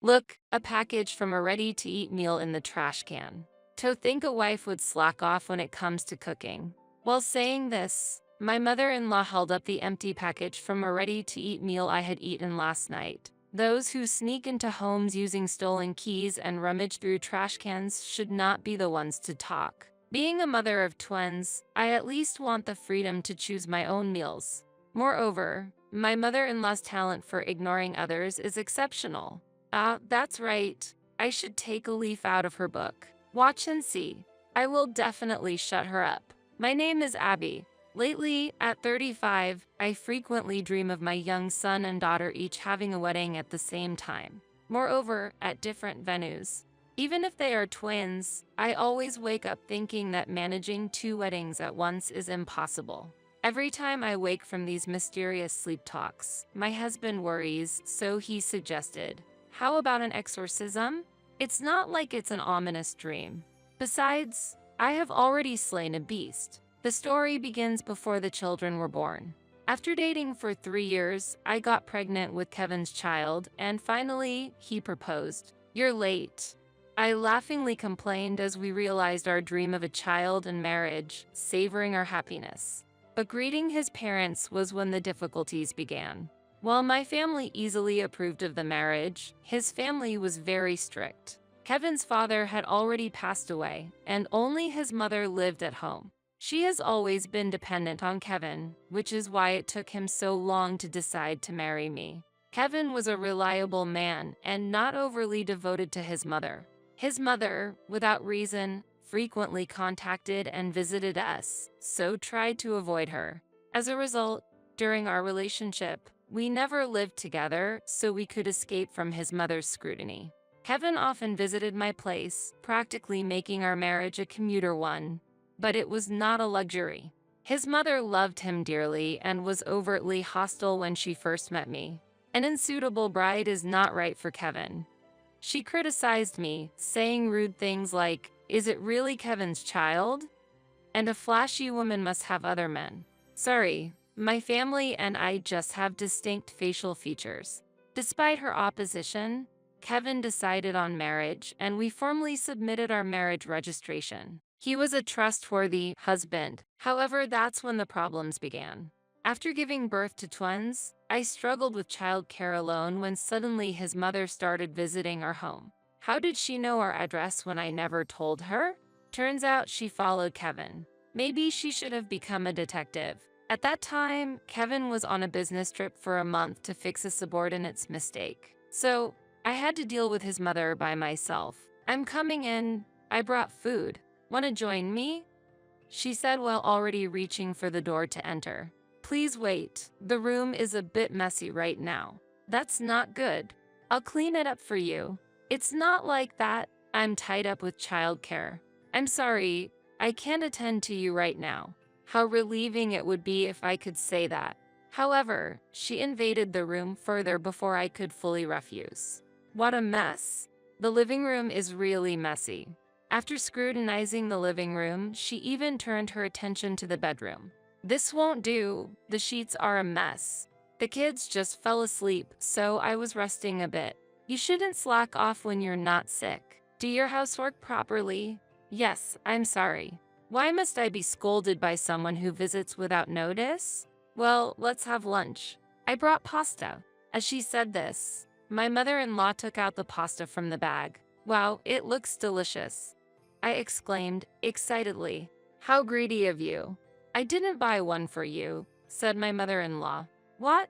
Look, a package from a ready-to-eat meal in the trash can. To think a wife would slack off when it comes to cooking. While saying this, my mother-in-law held up the empty package from a ready-to-eat meal I had eaten last night. Those who sneak into homes using stolen keys and rummage through trash cans should not be the ones to talk. Being a mother of twins, I at least want the freedom to choose my own meals. Moreover, my mother-in-law's talent for ignoring others is exceptional. That's right. I should take a leaf out of her book. Watch and see. I will definitely shut her up. My name is Abby. Lately, at 35, I frequently dream of my young son and daughter each having a wedding at the same time. Moreover, at different venues. Even if they are twins, I always wake up thinking that managing 2 weddings at once is impossible. Every time I wake from these mysterious sleep talks, my husband worries, so he suggested, "How about an exorcism? It's not like it's an ominous dream. Besides, I have already slain a beast." The story begins before the children were born. After dating for 3 years, I got pregnant with Kevin's child, and finally, he proposed. "You're late," I laughingly complained as we realized our dream of a child and marriage, savoring our happiness. But greeting his parents was when the difficulties began. While my family easily approved of the marriage, his family was very strict. Kevin's father had already passed away, and only his mother lived at home. She has always been dependent on Kevin, which is why it took him so long to decide to marry me. Kevin was a reliable man and not overly devoted to his mother. His mother, without reason, frequently contacted and visited us, so tried to avoid her. As a result, during our relationship, we never lived together so we could escape from his mother's scrutiny. Kevin often visited my place, practically making our marriage a commuter one. But it was not a luxury. His mother loved him dearly and was overtly hostile when she first met me. An unsuitable bride is not right for Kevin. She criticized me, saying rude things like, "Is it really Kevin's child? And a flashy woman must have other men." Sorry, my family and I just have distinct facial features. Despite her opposition, Kevin decided on marriage, and we formally submitted our marriage registration. He was a trustworthy husband. However, that's when the problems began. After giving birth to twins, I struggled with childcare alone when suddenly his mother started visiting our home. How did she know our address when I never told her? Turns out she followed Kevin. Maybe she should have become a detective. At that time, Kevin was on a business trip for a month to fix a subordinate's mistake. So, I had to deal with his mother by myself. "I'm coming in. I brought food. Want to join me?" she said while already reaching for the door to enter. "Please wait. The room is a bit messy right now." "That's not good. I'll clean it up for you." "It's not like that. I'm tied up with childcare." "I'm sorry. I can't attend to you right now." How relieving it would be if I could say that. However, she invaded the room further before I could fully refuse. What a mess. The living room is really messy. After scrutinizing the living room, she even turned her attention to the bedroom. "This won't do. The sheets are a mess." The kids just fell asleep, so I was resting a bit. "You shouldn't slack off when you're not sick. Do your housework properly." "Yes, I'm sorry." Why must I be scolded by someone who visits without notice? "Well, let's have lunch. I brought pasta." As she said this, my mother-in-law took out the pasta from the bag. "Wow, it looks delicious," I exclaimed, excitedly. "How greedy of you." "I didn't buy one for you," said my mother-in-law. "What?"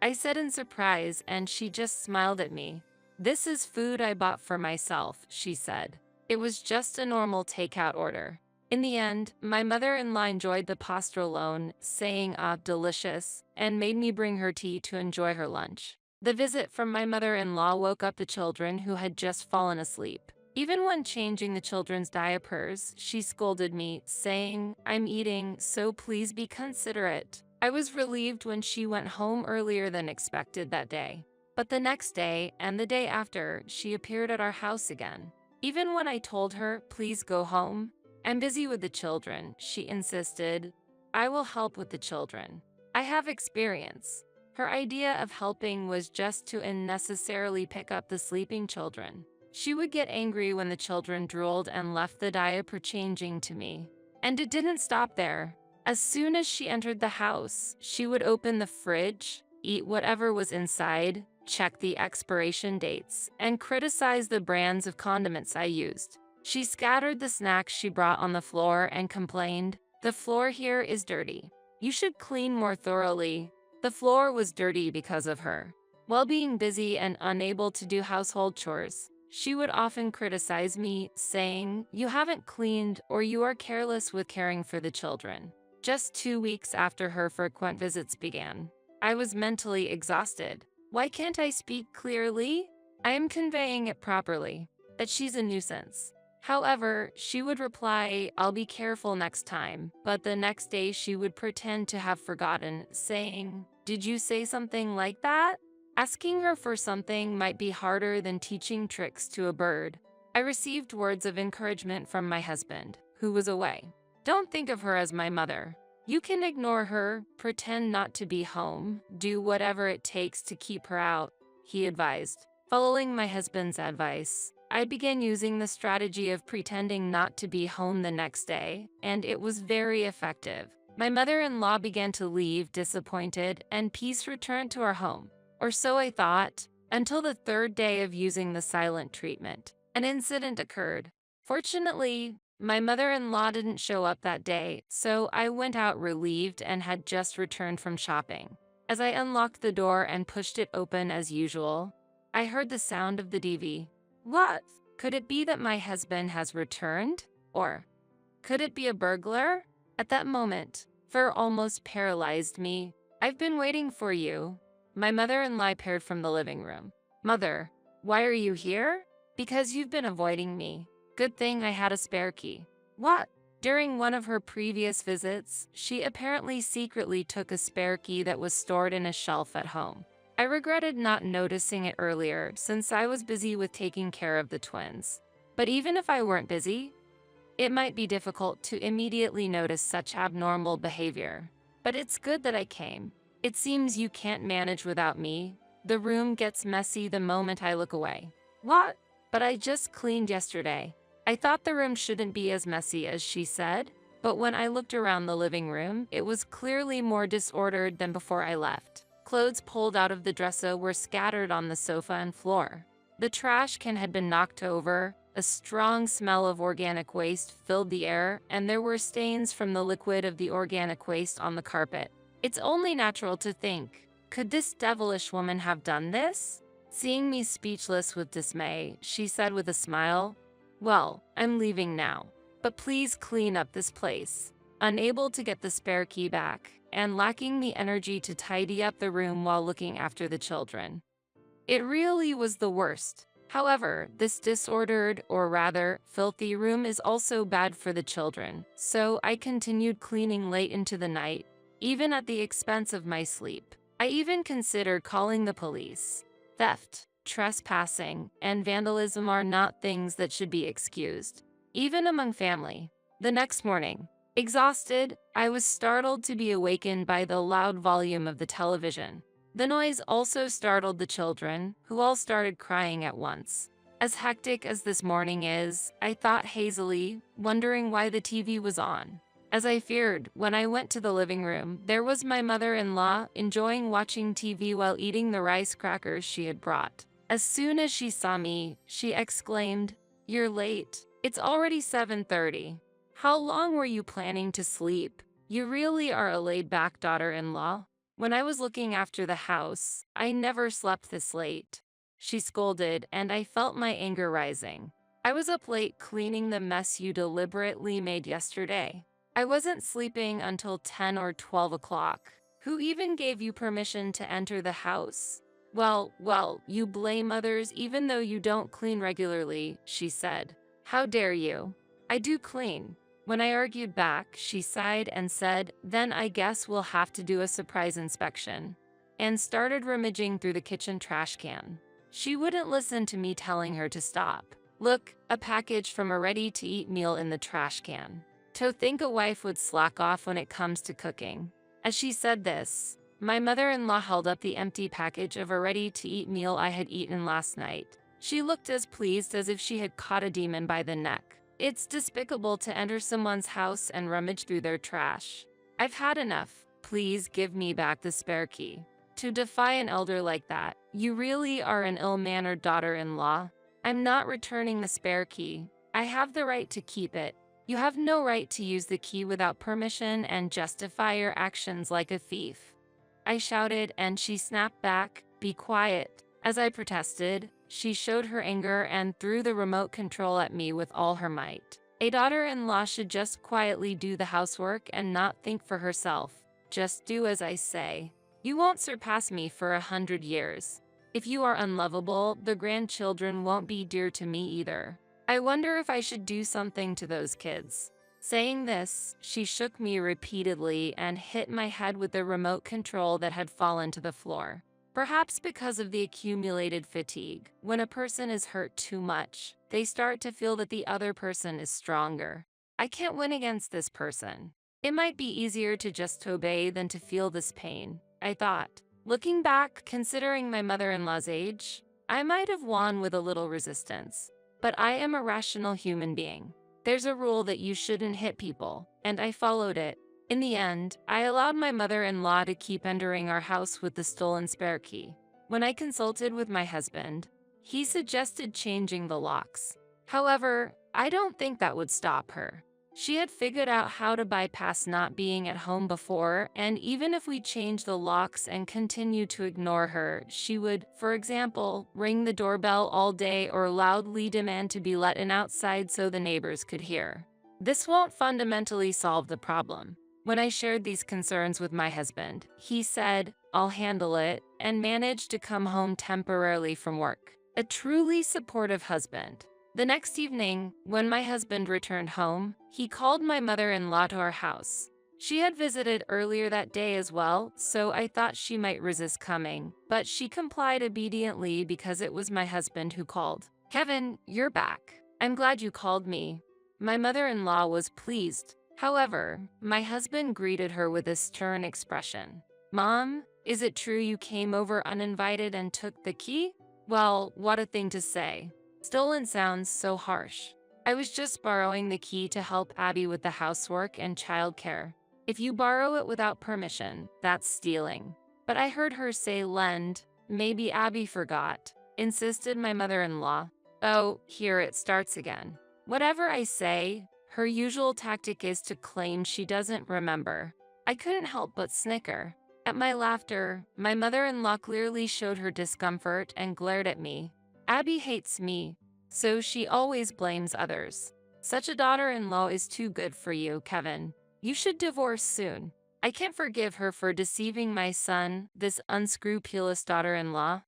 I said in surprise, and she just smiled at me. "This is food I bought for myself," she said. It was just a normal takeout order. In the end, my mother-in-law enjoyed the pasta alone, saying, delicious, and made me bring her tea to enjoy her lunch. The visit from my mother-in-law woke up the children who had just fallen asleep. Even when changing the children's diapers, she scolded me, saying, "I'm eating, so please be considerate." I was relieved when she went home earlier than expected that day. But the next day, and the day after, she appeared at our house again. Even when I told her, "Please go home, I'm busy with the children," she insisted, "I will help with the children. I have experience." Her idea of helping was just to unnecessarily pick up the sleeping children. She would get angry when the children drooled and left the diaper changing to me. And it didn't stop there. As soon as she entered the house, she would open the fridge, eat whatever was inside, check the expiration dates, and criticize the brands of condiments I used. She scattered the snacks she brought on the floor and complained, "The floor here is dirty. You should clean more thoroughly." The floor was dirty because of her. While being busy and unable to do household chores, she would often criticize me, saying, "You haven't cleaned or you are careless with caring for the children." Just 2 weeks after her frequent visits began, I was mentally exhausted. Why can't I speak clearly? I am conveying it properly, that she's a nuisance. However, she would reply, "I'll be careful next time," but the next day she would pretend to have forgotten, saying, "Did you say something like that?" Asking her for something might be harder than teaching tricks to a bird. I received words of encouragement from my husband, who was away. "Don't think of her as my mother. You can ignore her, pretend not to be home, do whatever it takes to keep her out," he advised. Following my husband's advice, I began using the strategy of pretending not to be home the next day, and it was very effective. My mother-in-law began to leave disappointed, and peace returned to our home. Or so I thought, until the third day of using the silent treatment. An incident occurred. Fortunately, my mother-in-law didn't show up that day, so I went out relieved and had just returned from shopping. As I unlocked the door and pushed it open as usual, I heard the sound of the TV. What? Could it be that my husband has returned? Or could it be a burglar? At that moment, fear almost paralyzed me. "I've been waiting for you." My mother-in-law appeared from the living room. "Mother, why are you here?" "Because you've been avoiding me. Good thing I had a spare key." "What?" During one of her previous visits, she apparently secretly took a spare key that was stored in a shelf at home. I regretted not noticing it earlier since I was busy with taking care of the twins. But even if I weren't busy, it might be difficult to immediately notice such abnormal behavior. But it's good that I came. It seems you can't manage without me. The room gets messy the moment I look away. "What?" "But I just cleaned yesterday." I thought the room shouldn't be as messy as she said, but when I looked around the living room, it was clearly more disordered than before I left. Clothes pulled out of the dresser were scattered on the sofa and floor. The trash can had been knocked over, a strong smell of organic waste filled the air, and there were stains from the liquid of the organic waste on the carpet. It's only natural to think, could this devilish woman have done this? Seeing me speechless with dismay, she said with a smile, "Well, I'm leaving now, but please clean up this place." Unable to get the spare key back, and lacking the energy to tidy up the room while looking after the children. It really was the worst. However, this disordered, or rather, filthy room is also bad for the children, so I continued cleaning late into the night, even at the expense of my sleep. I even considered calling the police. Theft, trespassing, and vandalism are not things that should be excused, even among family. The next morning, exhausted, I was startled to be awakened by the loud volume of the television. The noise also startled the children, who all started crying at once. As hectic as this morning is, I thought hazily, wondering why the TV was on. As I feared, when I went to the living room, there was my mother-in-law enjoying watching TV while eating the rice crackers she had brought. As soon as she saw me, she exclaimed, "You're late. It's already 7:30. How long were you planning to sleep? You really are a laid-back daughter-in-law." "When I was looking after the house, I never slept this late," she scolded, and I felt my anger rising. "I was up late cleaning the mess you deliberately made yesterday. I wasn't sleeping until 10 or 12 o'clock. Who even gave you permission to enter the house?" Well, you blame others even though you don't clean regularly," she said. "How dare you? I do clean." When I argued back, she sighed and said, "Then I guess we'll have to do a surprise inspection," and started rummaging through the kitchen trash can. She wouldn't listen to me telling her to stop. "Look, a package from a ready-to-eat meal in the trash can. To think a wife would slack off when it comes to cooking." As she said this, My mother-in-law held up the empty package of a ready-to-eat meal I had eaten last night. She looked as pleased as if she had caught a demon by the neck. It's despicable to enter someone's house and rummage through their trash. I've had enough. Please give me back the spare key. To defy an elder like that, you really are an ill-mannered daughter-in-law. I'm not returning the spare key. I have the right to keep it. You have no right to use the key without permission and justify your actions like a thief. I shouted, and she snapped back, "Be quiet." As I protested, she showed her anger and threw the remote control at me with all her might. A daughter-in-law should just quietly do the housework and not think for herself. Just do as I say. You won't surpass me for 100 years. If you are unlovable, the grandchildren won't be dear to me either. I wonder if I should do something to those kids. Saying this, she shook me repeatedly and hit my head with the remote control that had fallen to the floor. Perhaps because of the accumulated fatigue, when a person is hurt too much, they start to feel that the other person is stronger. I can't win against this person. It might be easier to just obey than to feel this pain, I thought. Looking back, considering my mother-in-law's age, I might have won with a little resistance. But I am a rational human being. There's a rule that you shouldn't hit people, and I followed it. In the end, I allowed my mother-in-law to keep entering our house with the stolen spare key. When I consulted with my husband, he suggested changing the locks. However, I don't think that would stop her. She had figured out how to bypass not being at home before, and even if we changed the locks and continued to ignore her, she would, for example, ring the doorbell all day or loudly demand to be let in outside so the neighbors could hear. This won't fundamentally solve the problem. When I shared these concerns with my husband, he said, "I'll handle it," and managed to come home temporarily from work. A truly supportive husband. The next evening, when my husband returned home, he called my mother-in-law to our house. She had visited earlier that day as well, so I thought she might resist coming, but she complied obediently because it was my husband who called. "Kevin, you're back. I'm glad you called me." My mother-in-law was pleased. However, my husband greeted her with a stern expression. "Mom, is it true you came over uninvited and took the key?" Well, what a thing to say. Stolen sounds so harsh. I was just borrowing the key to help Abby with the housework and childcare. If you borrow it without permission, that's stealing. But I heard her say lend. Maybe Abby forgot, insisted my mother-in-law. Oh, here it starts again. Whatever I say, her usual tactic is to claim she doesn't remember. I couldn't help but snicker. At my laughter, my mother-in-law clearly showed her discomfort and glared at me. Abby hates me, so she always blames others. Such a daughter-in-law is too good for you, Kevin. You should divorce soon. I can't forgive her for deceiving my son, this unscrupulous daughter-in-law.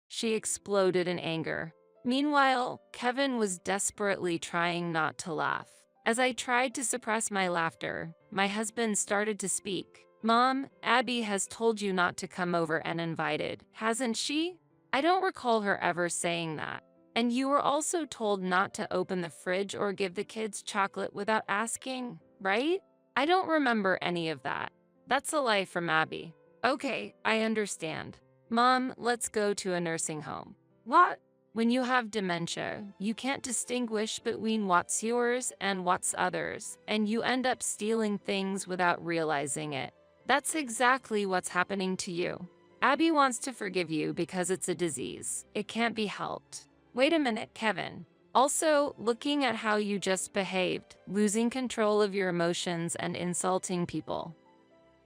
She exploded in anger. Meanwhile, Kevin was desperately trying not to laugh. As I tried to suppress my laughter, my husband started to speak. "Mom, Abby has told you not to come over uninvited, hasn't she? I don't recall her ever saying that. And you were also told not to open the fridge or give the kids chocolate without asking, right? I don't remember any of that." That's a lie from Abby. "Okay, I understand. Mom, let's go to a nursing home." What? When you have dementia, you can't distinguish between what's yours and what's others, and you end up stealing things without realizing it. That's exactly what's happening to you. Abby wants to forgive you because it's a disease. It can't be helped. Wait a minute, Kevin. Also, looking at how you just behaved, losing control of your emotions and insulting people.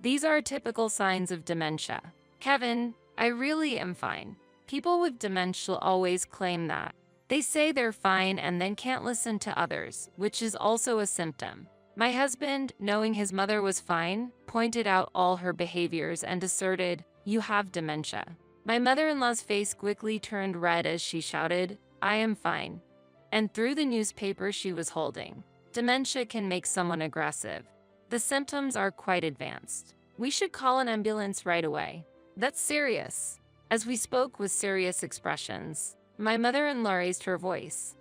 These are typical signs of dementia. Kevin, I really am fine. People with dementia always claim that. They say they're fine and then can't listen to others, which is also a symptom. My husband, knowing his mother was fine, pointed out all her behaviors and asserted, "You have dementia." My mother-in-law's face quickly turned red as she shouted, "I am fine," and threw the newspaper she was holding. Dementia can make someone aggressive. The symptoms are quite advanced. We should call an ambulance right away. That's serious. As we spoke with serious expressions, my mother-in-law raised her voice.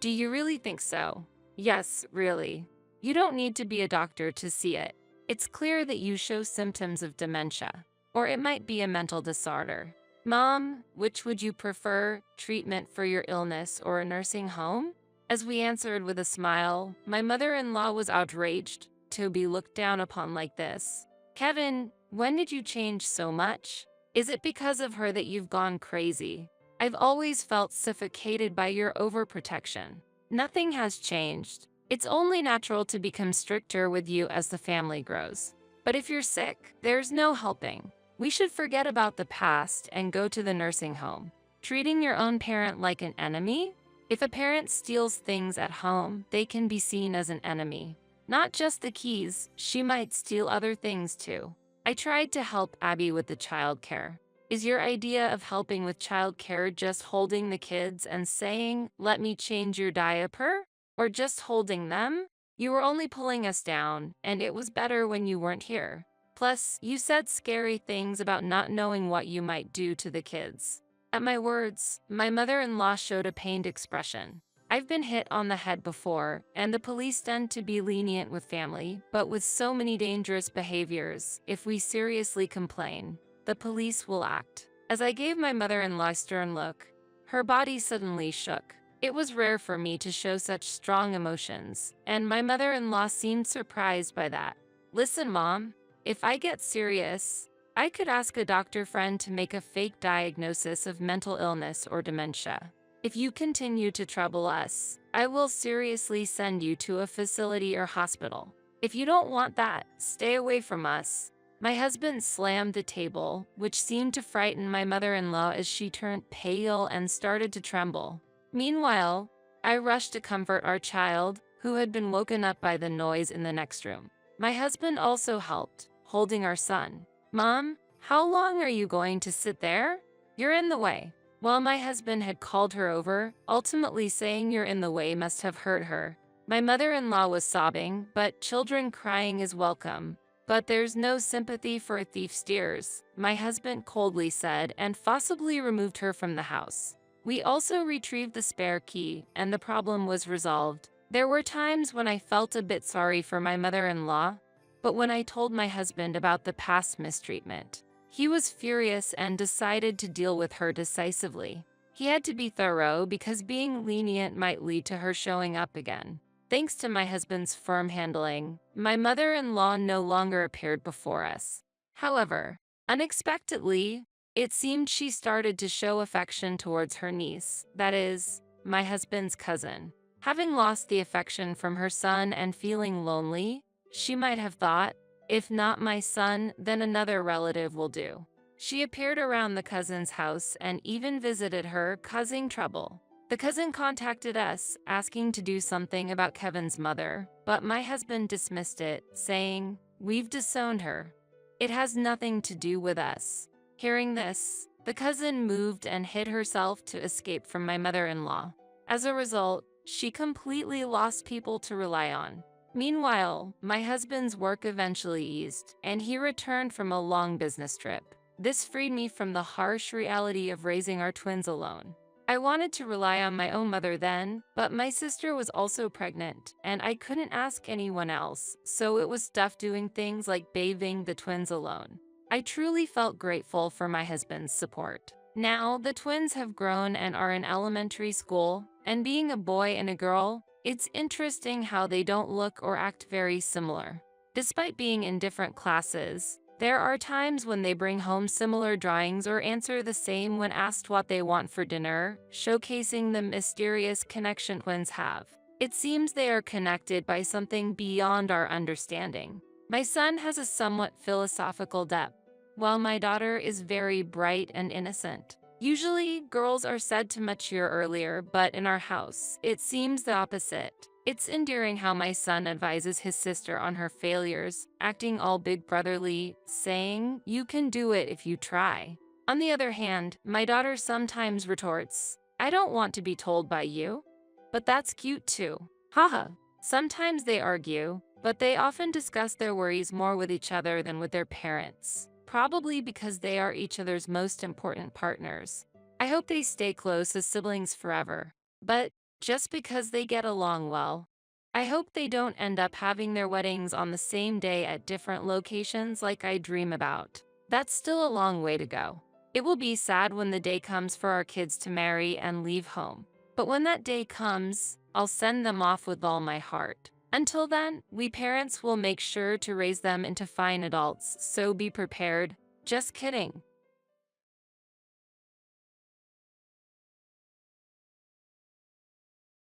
"Do you really think so?" "Yes, really. You don't need to be a doctor to see it. It's clear that you show symptoms of dementia. or it might be a mental disorder. Mom, which would you prefer, treatment for your illness or a nursing home? As we answered with a smile, my mother-in-law was outraged to be looked down upon like this. Kevin, when did you change so much? Is it because of her that you've gone crazy? I've always felt suffocated by your overprotection. Nothing has changed. It's only natural to become stricter with you as the family grows. But if you're sick, there's no helping. We should forget about the past and go to the nursing home. Treating your own parent like an enemy? If a parent steals things at home, they can be seen as an enemy. Not just the keys, she might steal other things too. I tried to help Abby with the childcare. Is your idea of helping with childcare just holding the kids and saying, "Let me change your diaper"? Or just holding them? You were only pulling us down, and it was better when you weren't here. Plus, you said scary things about not knowing what you might do to the kids. At my words, my mother-in-law showed a pained expression. I've been hit on the head before, and the police tend to be lenient with family, but with so many dangerous behaviors, if we seriously complain, the police will act. As I gave my mother-in-law a stern look, her body suddenly shook. It was rare for me to show such strong emotions, and my mother-in-law seemed surprised by that. Listen, Mom, if I get serious, I could ask a doctor friend to make a fake diagnosis of mental illness or dementia. If you continue to trouble us, I will seriously send you to a facility or hospital. If you don't want that, stay away from us. My husband slammed the table, which seemed to frighten my mother-in-law as she turned pale and started to tremble. Meanwhile, I rushed to comfort our child, who had been woken up by the noise in the next room. My husband also helped, holding our son. Mom, how long are you going to sit there? You're in the way. While my husband had called her over, ultimately saying "you're in the way" must have hurt her. My mother-in-law was sobbing, but children crying is welcome. But there's no sympathy for a thief's tears, my husband coldly said, and forcibly removed her from the house. We also retrieved the spare key, and the problem was resolved. There were times when I felt a bit sorry for my mother-in-law, but when I told my husband about the past mistreatment, he was furious and decided to deal with her decisively. He had to be thorough because being lenient might lead to her showing up again. Thanks to my husband's firm handling, my mother-in-law no longer appeared before us. However, unexpectedly, it seemed she started to show affection towards her niece, that is, my husband's cousin. Having lost the affection from her son and feeling lonely, she might have thought, if not my son, then another relative will do. She appeared around the cousin's house and even visited her, causing trouble. The cousin contacted us, asking to do something about Kevin's mother, but my husband dismissed it, saying, "We've disowned her. It has nothing to do with us." Hearing this, the cousin moved and hid herself to escape from my mother-in-law. As a result, she completely lost people to rely on. Meanwhile, my husband's work eventually eased, and he returned from a long business trip. This freed me from the harsh reality of raising our twins alone. I wanted to rely on my own mother then, but my sister was also pregnant, and I couldn't ask anyone else, so it was tough doing things like bathing the twins alone. I truly felt grateful for my husband's support. Now, the twins have grown and are in elementary school, and being a boy and a girl, it's interesting how they don't look or act very similar. Despite being in different classes, there are times when they bring home similar drawings or answer the same when asked what they want for dinner, showcasing the mysterious connection twins have. It seems they are connected by something beyond our understanding. My son has a somewhat philosophical depth, while my daughter is very bright and innocent. Usually, girls are said to mature earlier, but in our house, it seems the opposite. It's endearing how my son advises his sister on her failures, acting all big brotherly, saying, "You can do it if you try." On the other hand, my daughter sometimes retorts, "I don't want to be told by you." But that's cute too. Haha. Sometimes they argue, but they often discuss their worries more with each other than with their parents. Probably because they are each other's most important partners. I hope they stay close as siblings forever. But just because they get along well, I hope they don't end up having their weddings on the same day at different locations like I dream about. That's still a long way to go. It will be sad when the day comes for our kids to marry and leave home. But when that day comes, I'll send them off with all my heart. Until then, we parents will make sure to raise them into fine adults, so be prepared. Just kidding.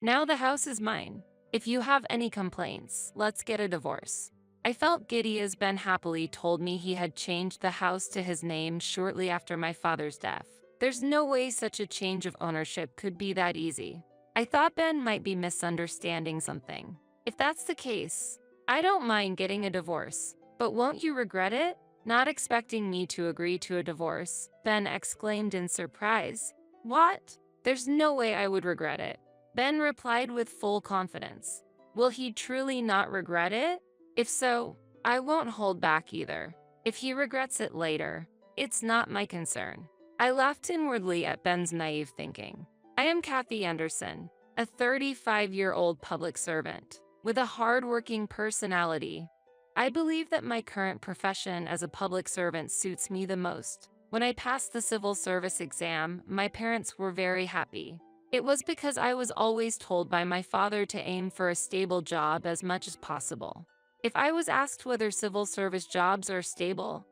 Now the house is mine. If you have any complaints, let's get a divorce. I felt giddy as Ben happily told me he had changed the house to his name shortly after my father's death. There's no way such a change of ownership could be that easy. I thought Ben might be misunderstanding something. If that's the case, I don't mind getting a divorce, but won't you regret it? Not expecting me to agree to a divorce, Ben exclaimed in surprise. What? There's no way I would regret it. Ben replied with full confidence. Will he truly not regret it? If so, I won't hold back either. If he regrets it later, it's not my concern. I laughed inwardly at Ben's naive thinking. I am Kathy Anderson, a 35-year-old public servant with a hard-working personality. I believe that my current profession as a public servant suits me the most. When I passed the civil service exam, my parents were very happy. It was because I was always told by my father to aim for a stable job as much as possible. If I was asked whether civil service jobs are stable,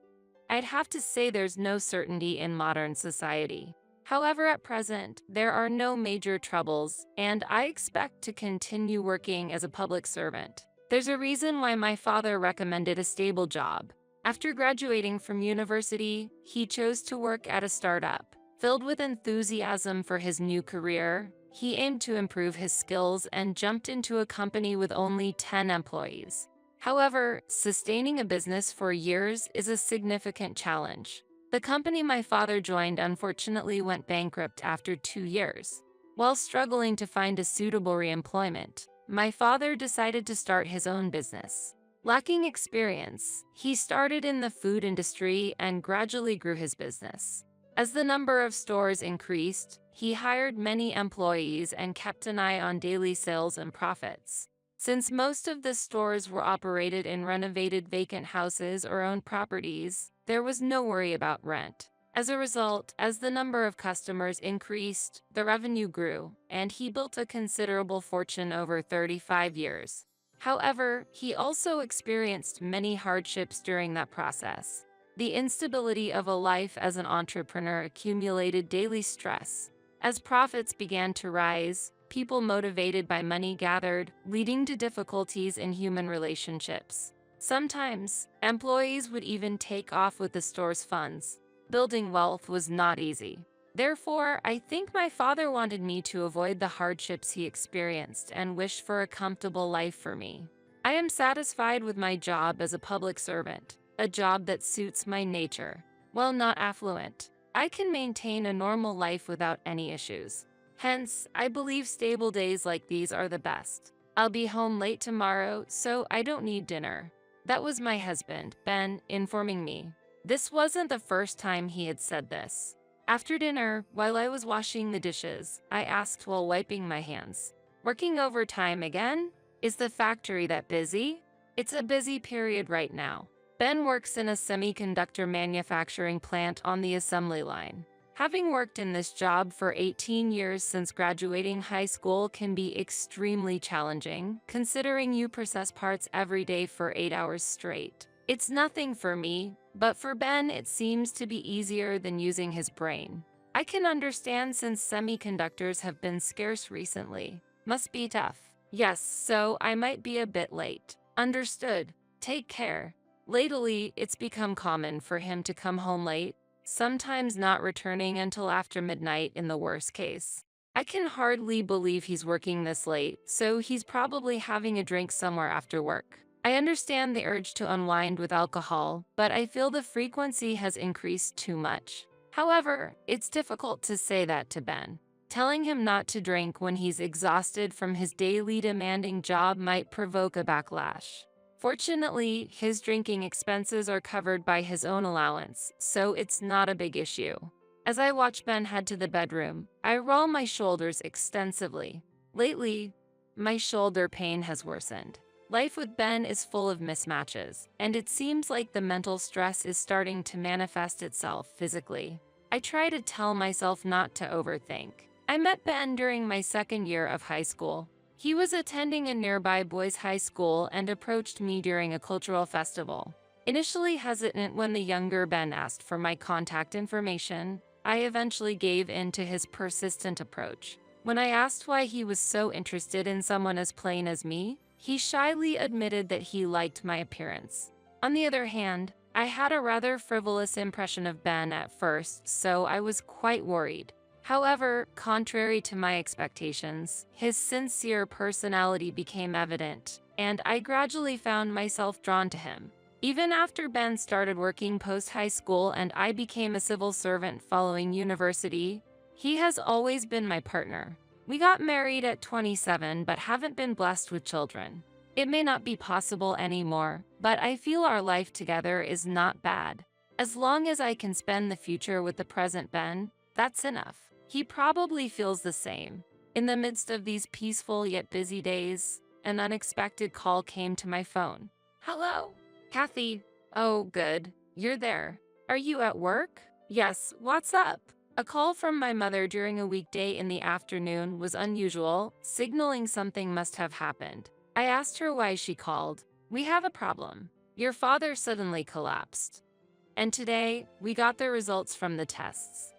I'd have to say there's no certainty in modern society. However, at present, there are no major troubles, and I expect to continue working as a public servant. There's a reason why my father recommended a stable job. After graduating from university, he chose to work at a startup. Filled with enthusiasm for his new career, he aimed to improve his skills and jumped into a company with only 10 employees. However, sustaining a business for years is a significant challenge. The company my father joined unfortunately went bankrupt after 2 years. While struggling to find a suitable re-employment, my father decided to start his own business. Lacking experience, he started in the food industry and gradually grew his business. As the number of stores increased, he hired many employees and kept an eye on daily sales and profits. Since most of the stores were operated in renovated vacant houses or owned properties, there was no worry about rent. As a result, as the number of customers increased, the revenue grew, and he built a considerable fortune over 35 years. However, he also experienced many hardships during that process. The instability of a life as an entrepreneur accumulated daily stress. As profits began to rise, people motivated by money gathered, leading to difficulties in human relationships. Sometimes, employees would even take off with the store's funds. Building wealth was not easy. Therefore, I think my father wanted me to avoid the hardships he experienced and wished for a comfortable life for me. I am satisfied with my job as a public servant, a job that suits my nature. While not affluent, I can maintain a normal life without any issues. Hence, I believe stable days like these are the best. I'll be home late tomorrow, so I don't need dinner. That was my husband, Ben, informing me. This wasn't the first time he had said this. After dinner, while I was washing the dishes, I asked while wiping my hands, "Working overtime again? Is the factory that busy?" "It's a busy period right now." Ben works in a semiconductor manufacturing plant on the assembly line. Having worked in this job for 18 years since graduating high school can be extremely challenging, considering you process parts every day for 8 hours straight. It's nothing for me, but for Ben it seems to be easier than using his brain. I can understand since semiconductors have been scarce recently. Must be tough. Yes, so I might be a bit late. Understood. Take care. Lately, it's become common for him to come home late, sometimes not returning until after midnight in the worst case. I can hardly believe he's working this late, so he's probably having a drink somewhere after work. I understand the urge to unwind with alcohol, but I feel the frequency has increased too much. However, it's difficult to say that to Ben. Telling him not to drink when he's exhausted from his daily demanding job might provoke a backlash. Fortunately, his drinking expenses are covered by his own allowance, so it's not a big issue. As I watch Ben head to the bedroom, I roll my shoulders extensively. Lately, my shoulder pain has worsened. Life with Ben is full of mismatches, and it seems like the mental stress is starting to manifest itself physically. I try to tell myself not to overthink. I met Ben during my second year of high school. He was attending a nearby boys' high school and approached me during a cultural festival. Initially hesitant when the younger Ben asked for my contact information, I eventually gave in to his persistent approach. When I asked why he was so interested in someone as plain as me, he shyly admitted that he liked my appearance. On the other hand, I had a rather frivolous impression of Ben at first, so I was quite worried. However, contrary to my expectations, his sincere personality became evident, and I gradually found myself drawn to him. Even after Ben started working post-high school and I became a civil servant following university, he has always been my partner. We got married at 27 but haven't been blessed with children. It may not be possible anymore, but I feel our life together is not bad. As long as I can spend the future with the present Ben, that's enough. He probably feels the same. In the midst of these peaceful yet busy days, an unexpected call came to my phone. Hello? Kathy. Oh, good. You're there. Are you at work? Yes, what's up? A call from my mother during a weekday in the afternoon was unusual, signaling something must have happened. I asked her why she called. We have a problem. Your father suddenly collapsed. And today, we got the results from the tests.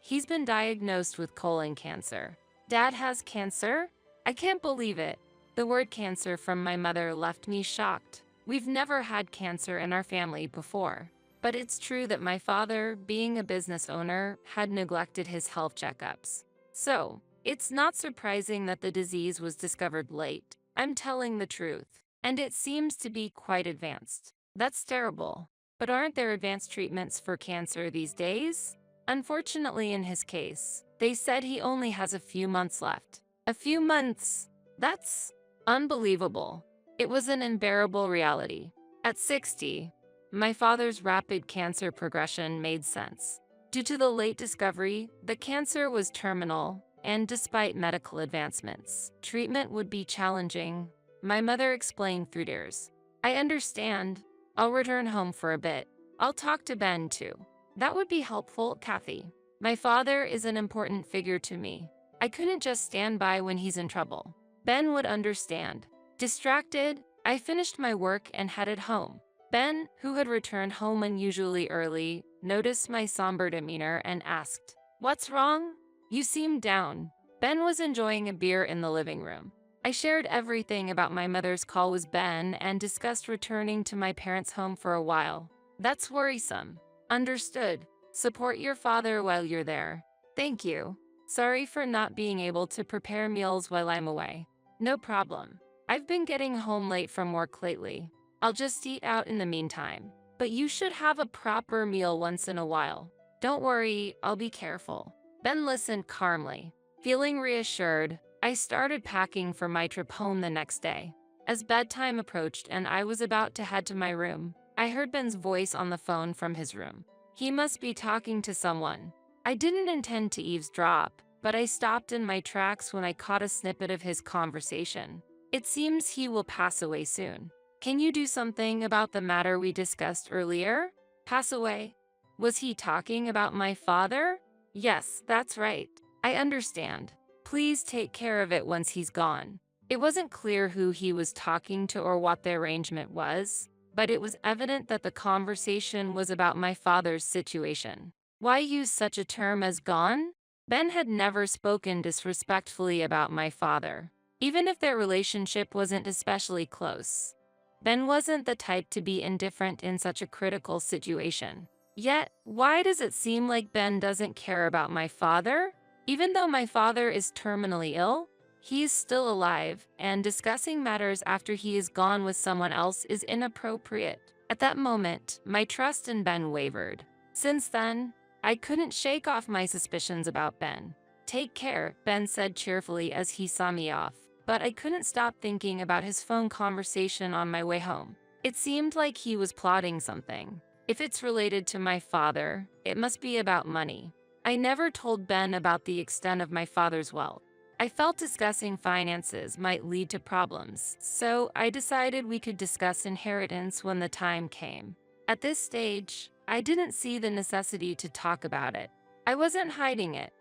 He's been diagnosed with colon cancer. Dad has cancer? I can't believe it. The word cancer from my mother left me shocked. We've never had cancer in our family before. But it's true that my father, being a business owner, had neglected his health checkups. So, it's not surprising that the disease was discovered late. I'm telling the truth. And it seems to be quite advanced. That's terrible. But aren't there advanced treatments for cancer these days? Unfortunately, in his case, they said he only has a few months left. A few months? That's unbelievable. It was an unbearable reality. At 60, my father's rapid cancer progression made sense. Due to the late discovery, the cancer was terminal, and despite medical advancements, treatment would be challenging. My mother explained through tears. I understand. I'll return home for a bit. I'll talk to Ben too. That would be helpful, Kathy. My father is an important figure to me. I couldn't just stand by when he's in trouble. Ben would understand. Distracted, I finished my work and headed home. Ben, who had returned home unusually early, noticed my somber demeanor and asked, "What's wrong? You seem down." Ben was enjoying a beer in the living room. I shared everything about my mother's call with Ben and discussed returning to my parents' home for a while. That's worrisome. Understood. Support your father while you're there. Thank you. Sorry for not being able to prepare meals while I'm away. No problem. I've been getting home late from work lately. I'll just eat out in the meantime. But you should have a proper meal once in a while. Don't worry, I'll be careful. Ben listened calmly. Feeling reassured, I started packing for my trip home the next day. As bedtime approached and I was about to head to my room, I heard Ben's voice on the phone from his room. He must be talking to someone. I didn't intend to eavesdrop, but I stopped in my tracks when I caught a snippet of his conversation. It seems he will pass away soon. Can you do something about the matter we discussed earlier? Pass away? Was he talking about my father? Yes, that's right. I understand. Please take care of it once he's gone. It wasn't clear who he was talking to or what the arrangement was, but it was evident that the conversation was about my father's situation. Why use such a term as gone? Ben had never spoken disrespectfully about my father, even if their relationship wasn't especially close. Ben wasn't the type to be indifferent in such a critical situation. Yet, why does it seem like Ben doesn't care about my father? Even though my father is terminally ill, he is still alive, and discussing matters after he is gone with someone else is inappropriate. At that moment, my trust in Ben wavered. Since then, I couldn't shake off my suspicions about Ben. Take care, Ben said cheerfully as he saw me off, but I couldn't stop thinking about his phone conversation on my way home. It seemed like he was plotting something. If it's related to my father, it must be about money. I never told Ben about the extent of my father's wealth. I felt discussing finances might lead to problems, so I decided we could discuss inheritance when the time came. At this stage, I didn't see the necessity to talk about it. I wasn't hiding it.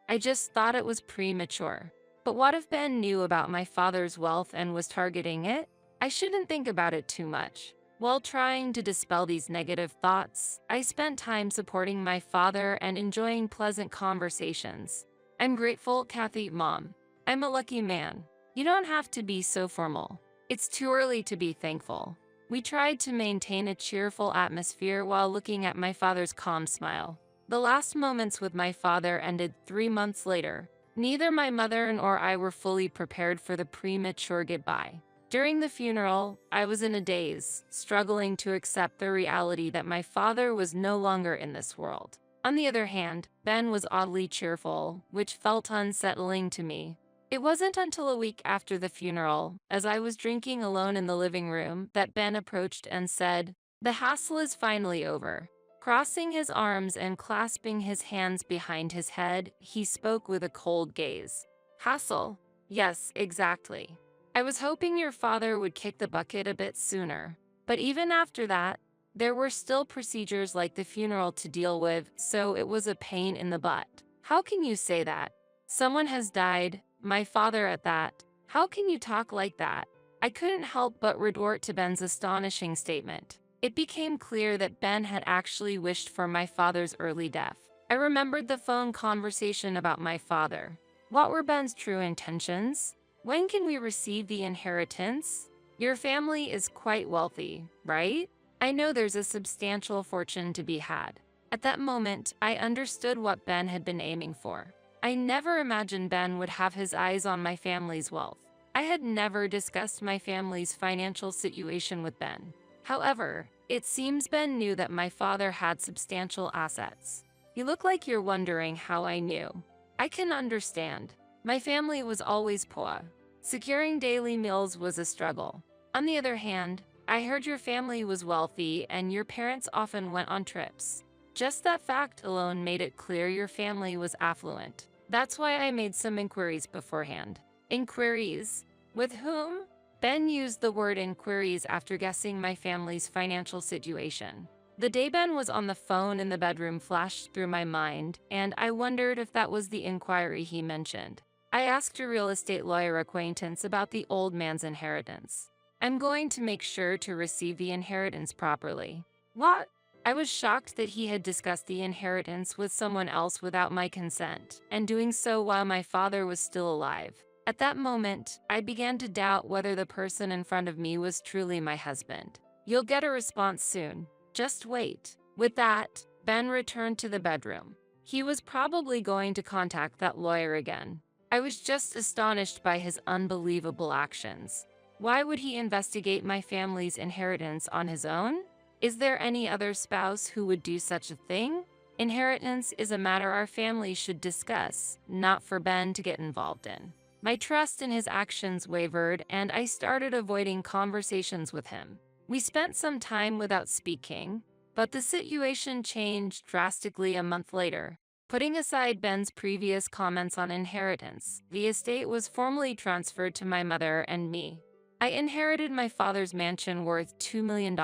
I just thought it was premature. But what if Ben knew about my father's wealth and was targeting it? I shouldn't think about it too much. While trying to dispel these negative thoughts, I spent time supporting my father and enjoying pleasant conversations. I'm grateful, Kathy, Mom. I'm a lucky man. You don't have to be so formal. It's too early to be thankful. We tried to maintain a cheerful atmosphere while looking at my father's calm smile. The last moments with my father ended 3 months later. Neither my mother nor I were fully prepared for the premature goodbye. During the funeral, I was in a daze, struggling to accept the reality that my father was no longer in this world. On the other hand, Ben was oddly cheerful, which felt unsettling to me. It wasn't until a week after the funeral, as I was drinking alone in the living room, that Ben approached and said, "The hassle is finally over." Crossing his arms and clasping his hands behind his head, he spoke with a cold gaze. "Hassle? Yes, exactly. I was hoping your father would kick the bucket a bit sooner. But even after that, there were still procedures like the funeral to deal with, so it was a pain in the butt." "How can you say that? Someone has died, my father at that. How can you talk like that?" I couldn't help but retort to Ben's astonishing statement. It became clear that Ben had actually wished for my father's early death. I remembered the phone conversation about my father. What were Ben's true intentions? When can we receive the inheritance? Your family is quite wealthy, right? I know there's a substantial fortune to be had. At that moment, I understood what Ben had been aiming for. I never imagined Ben would have his eyes on my family's wealth. I had never discussed my family's financial situation with Ben. However, it seems Ben knew that my father had substantial assets. You look like you're wondering how I knew. I can understand. My family was always poor. Securing daily meals was a struggle. On the other hand, I heard your family was wealthy and your parents often went on trips. Just that fact alone made it clear your family was affluent. That's why I made some inquiries beforehand. Inquiries? With whom? Ben used the word inquiries after guessing my family's financial situation. The day Ben was on the phone in the bedroom flashed through my mind, and I wondered if that was the inquiry he mentioned. I asked a real estate lawyer acquaintance about the old man's inheritance. "I'm going to make sure to receive the inheritance properly." "What?" I was shocked that he had discussed the inheritance with someone else without my consent, and doing so while my father was still alive. At that moment, I began to doubt whether the person in front of me was truly my husband. "You'll get a response soon. Just wait." With that, Ben returned to the bedroom. He was probably going to contact that lawyer again. I was just astonished by his unbelievable actions. Why would he investigate my family's inheritance on his own? Is there any other spouse who would do such a thing? Inheritance is a matter our family should discuss, not for Ben to get involved in. My trust in his actions wavered, and I started avoiding conversations with him. We spent some time without speaking, but the situation changed drastically a month later. Putting aside Ben's previous comments on inheritance, the estate was formally transferred to my mother and me. I inherited my father's mansion worth $2 million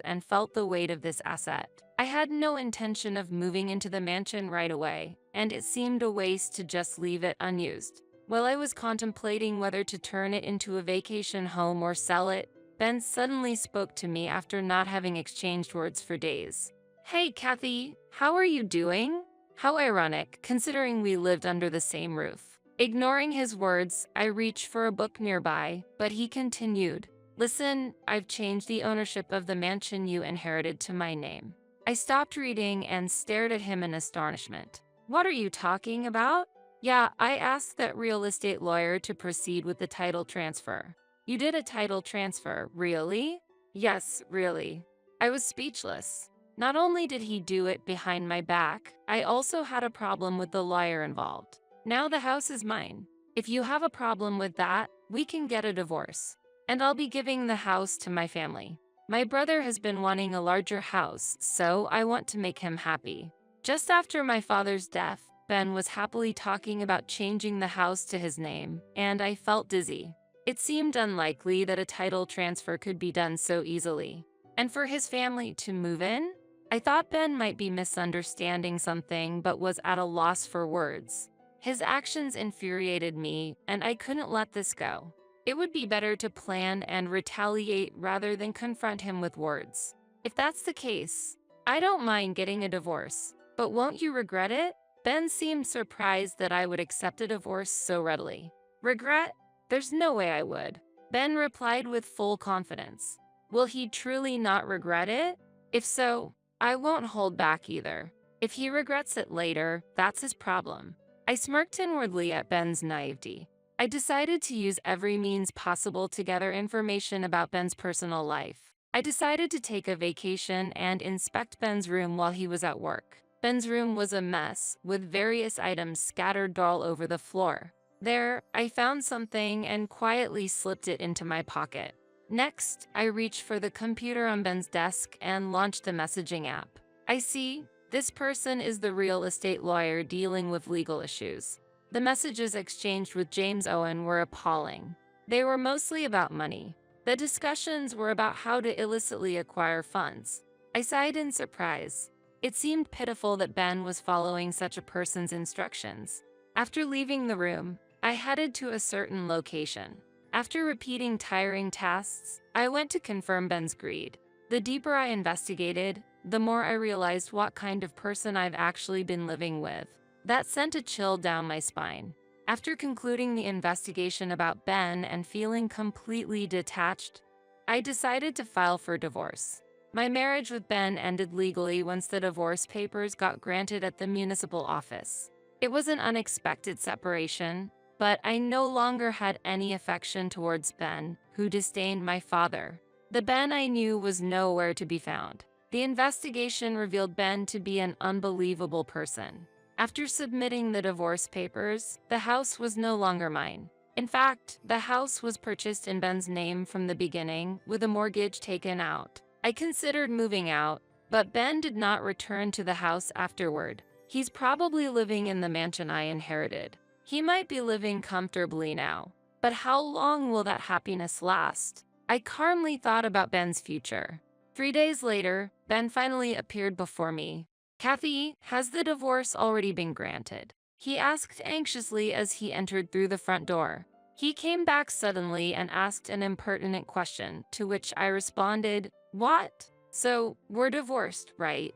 and felt the weight of this asset. I had no intention of moving into the mansion right away, and it seemed a waste to just leave it unused. While I was contemplating whether to turn it into a vacation home or sell it, Ben suddenly spoke to me after not having exchanged words for days. "Hey, Kathy, how are you doing?" How ironic, considering we lived under the same roof. Ignoring his words, I reached for a book nearby, but he continued, "Listen, I've changed the ownership of the mansion you inherited to my name." I stopped reading and stared at him in astonishment. "What are you talking about?" "Yeah, I asked that real estate lawyer to proceed with the title transfer." "You did a title transfer, really?" "Yes, really." I was speechless. Not only did he do it behind my back, I also had a problem with the lawyer involved. Now the house is mine. If you have a problem with that, we can get a divorce. And I'll be giving the house to my family. My brother has been wanting a larger house, so I want to make him happy. Just after my father's death, Ben was happily talking about changing the house to his name, and I felt dizzy. It seemed unlikely that a title transfer could be done so easily. And for his family to move in? I thought Ben might be misunderstanding something but was at a loss for words. His actions infuriated me, and I couldn't let this go. It would be better to plan and retaliate rather than confront him with words. If that's the case, I don't mind getting a divorce, but won't you regret it? Ben seemed surprised that I would accept a divorce so readily. Regret? There's no way I would. Ben replied with full confidence. Will he truly not regret it? If so, I won't hold back either. If he regrets it later, that's his problem. I smirked inwardly at Ben's naivety. I decided to use every means possible to gather information about Ben's personal life. I decided to take a vacation and inspect Ben's room while he was at work. Ben's room was a mess, with various items scattered all over the floor. There, I found something and quietly slipped it into my pocket. Next, I reached for the computer on Ben's desk and launched the messaging app. I see, this person is the real estate lawyer dealing with legal issues. The messages exchanged with James Owen were appalling. They were mostly about money. The discussions were about how to illicitly acquire funds. I sighed in surprise. It seemed pitiful that Ben was following such a person's instructions. After leaving the room, I headed to a certain location. After repeating tiring tasks, I went to confirm Ben's greed. The deeper I investigated, the more I realized what kind of person I've actually been living with. That sent a chill down my spine. After concluding the investigation about Ben and feeling completely detached, I decided to file for divorce. My marriage with Ben ended legally once the divorce papers got granted at the municipal office. It was an unexpected separation, but I no longer had any affection towards Ben, who disdained my father. The Ben I knew was nowhere to be found. The investigation revealed Ben to be an unbelievable person. After submitting the divorce papers, the house was no longer mine. In fact, the house was purchased in Ben's name from the beginning, with a mortgage taken out. I considered moving out, but Ben did not return to the house afterward. He's probably living in the mansion I inherited. He might be living comfortably now, but how long will that happiness last? I calmly thought about Ben's future. 3 days later, Ben finally appeared before me. Kathy, has the divorce already been granted? He asked anxiously as he entered through the front door. He came back suddenly and asked an impertinent question, to which I responded, "What? So, we're divorced, right?"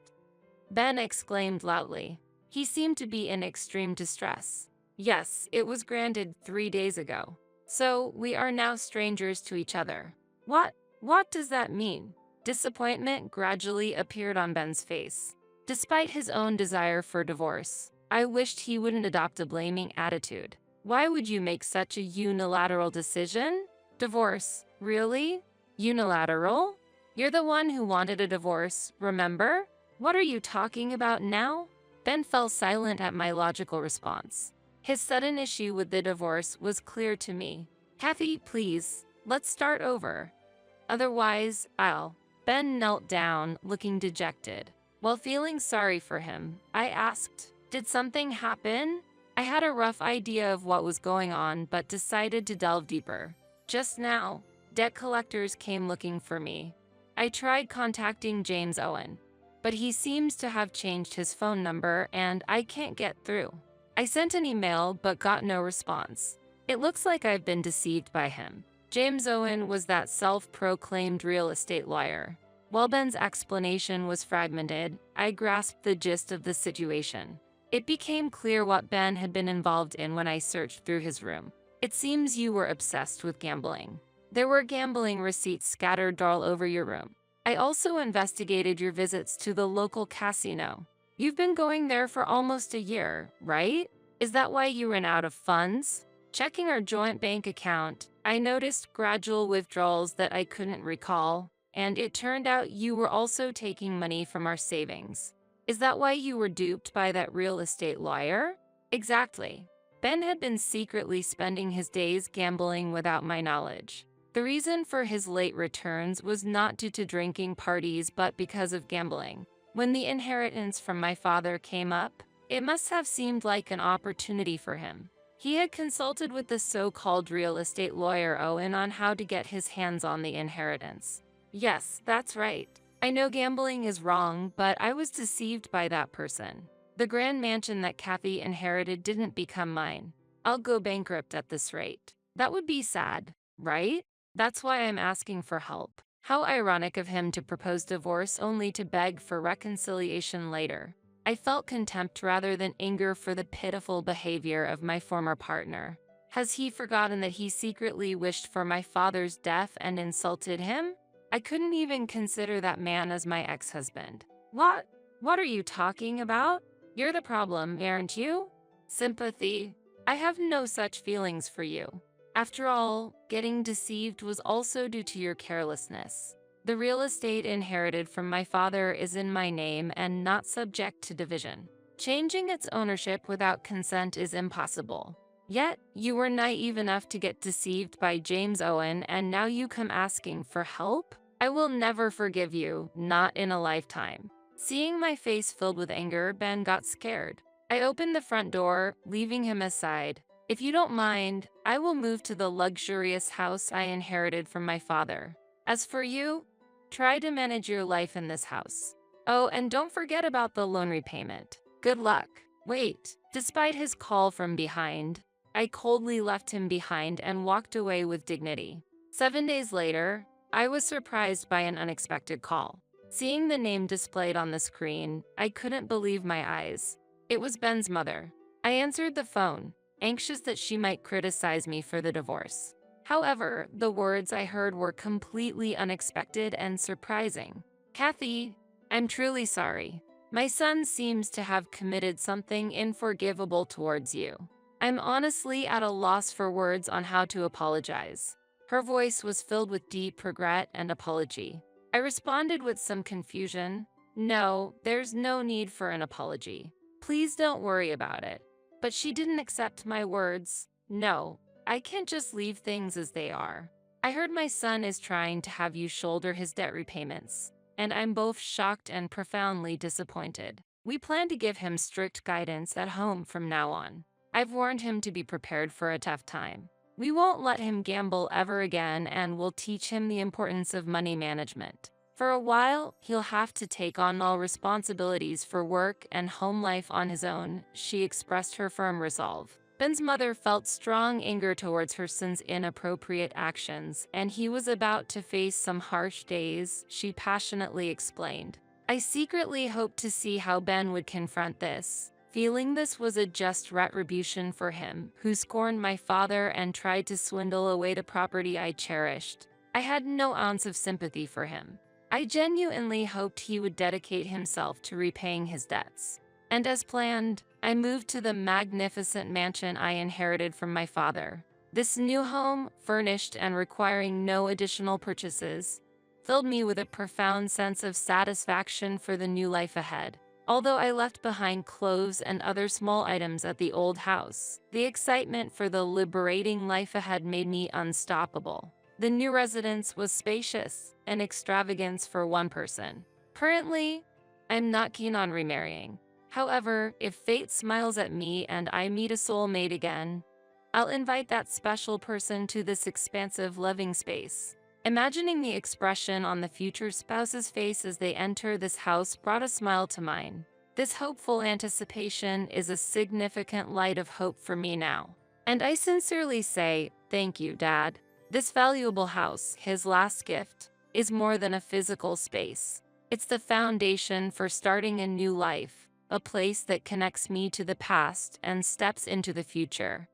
Ben exclaimed loudly. He seemed to be in extreme distress. Yes, it was granted 3 days ago. So, we are now strangers to each other. What does that mean? Disappointment gradually appeared on Ben's face. Despite his own desire for divorce, I wished he wouldn't adopt a blaming attitude. Why would you make such a unilateral decision? Divorce, really? Unilateral? You're the one who wanted a divorce, remember? What are you talking about now? Ben fell silent at my logical response. His sudden issue with the divorce was clear to me. Kathy, please, let's start over. Otherwise, I'll. Ben knelt down, looking dejected. While feeling sorry for him, I asked, did something happen? I had a rough idea of what was going on, but decided to delve deeper. Just now, debt collectors came looking for me. I tried contacting James Owen, but he seems to have changed his phone number and I can't get through. I sent an email but got no response. It looks like I've been deceived by him. James Owen was that self-proclaimed real estate lawyer. While Ben's explanation was fragmented, I grasped the gist of the situation. It became clear what Ben had been involved in when I searched through his room. It seems you were obsessed with gambling. There were gambling receipts scattered all over your room. I also investigated your visits to the local casino. You've been going there for almost a year, right? Is that why you ran out of funds? Checking our joint bank account, I noticed gradual withdrawals that I couldn't recall, and it turned out you were also taking money from our savings. Is that why you were duped by that real estate lawyer? Exactly. Ben had been secretly spending his days gambling without my knowledge. The reason for his late returns was not due to drinking parties but because of gambling. When the inheritance from my father came up, It must have seemed like an opportunity for him. He had consulted with the so-called real estate lawyer Owen on how to get his hands on the inheritance. Yes, that's right. I know gambling is wrong, but I was deceived by that person. The grand mansion that Kathy inherited didn't become mine. I'll go bankrupt at this rate. That would be sad, right? That's why I'm asking for help. How ironic of him to propose divorce only to beg for reconciliation later. I felt contempt rather than anger for the pitiful behavior of my former partner. Has he forgotten that he secretly wished for my father's death and insulted him? I couldn't even consider that man as my ex-husband. What? What are you talking about? You're the problem, aren't you? Sympathy. I have no such feelings for you. After all, getting deceived was also due to your carelessness. The real estate inherited from my father is in my name and not subject to division. Changing its ownership without consent is impossible. Yet, you were naive enough to get deceived by James Owen, and now you come asking for help? I will never forgive you, not in a lifetime. Seeing my face filled with anger, Ben got scared. I opened the front door, leaving him aside. If you don't mind, I will move to the luxurious house I inherited from my father. As for you, try to manage your life in this house. Oh, and don't forget about the loan repayment. Good luck. Wait, despite his call from behind, I coldly left him behind and walked away with dignity. 7 days later, I was surprised by an unexpected call. Seeing the name displayed on the screen, I couldn't believe my eyes. It was Ben's mother. I answered the phone, anxious that she might criticize me for the divorce. However, the words I heard were completely unexpected and surprising. Kathy, I'm truly sorry. My son seems to have committed something unforgivable towards you. I'm honestly at a loss for words on how to apologize. Her voice was filled with deep regret and apology. I responded with some confusion. No, there's no need for an apology. Please don't worry about it. But she didn't accept my words. No, I can't just leave things as they are. I heard my son is trying to have you shoulder his debt repayments, and I'm both shocked and profoundly disappointed. We plan to give him strict guidance at home from now on. I've warned him to be prepared for a tough time. We won't let him gamble ever again, and we'll teach him the importance of money management. For a while, he'll have to take on all responsibilities for work and home life on his own, she expressed her firm resolve. Ben's mother felt strong anger towards her son's inappropriate actions, and he was about to face some harsh days, she passionately explained. I secretly hoped to see how Ben would confront this, feeling this was a just retribution for him, who scorned my father and tried to swindle away the property I cherished. I had no ounce of sympathy for him. I genuinely hoped he would dedicate himself to repaying his debts. And as planned, I moved to the magnificent mansion I inherited from my father. This new home, furnished and requiring no additional purchases, filled me with a profound sense of satisfaction for the new life ahead. Although I left behind clothes and other small items at the old house, the excitement for the liberating life ahead made me unstoppable. The new residence was spacious, an extravagance for one person. Currently, I'm not keen on remarrying. However, if fate smiles at me and I meet a soulmate again, I'll invite that special person to this expansive living space. Imagining the expression on the future spouse's face as they enter this house brought a smile to mine. This hopeful anticipation is a significant light of hope for me now. And I sincerely say, thank you, Dad. This valuable house, his last gift, is more than a physical space. It's the foundation for starting a new life, a place that connects me to the past and steps into the future.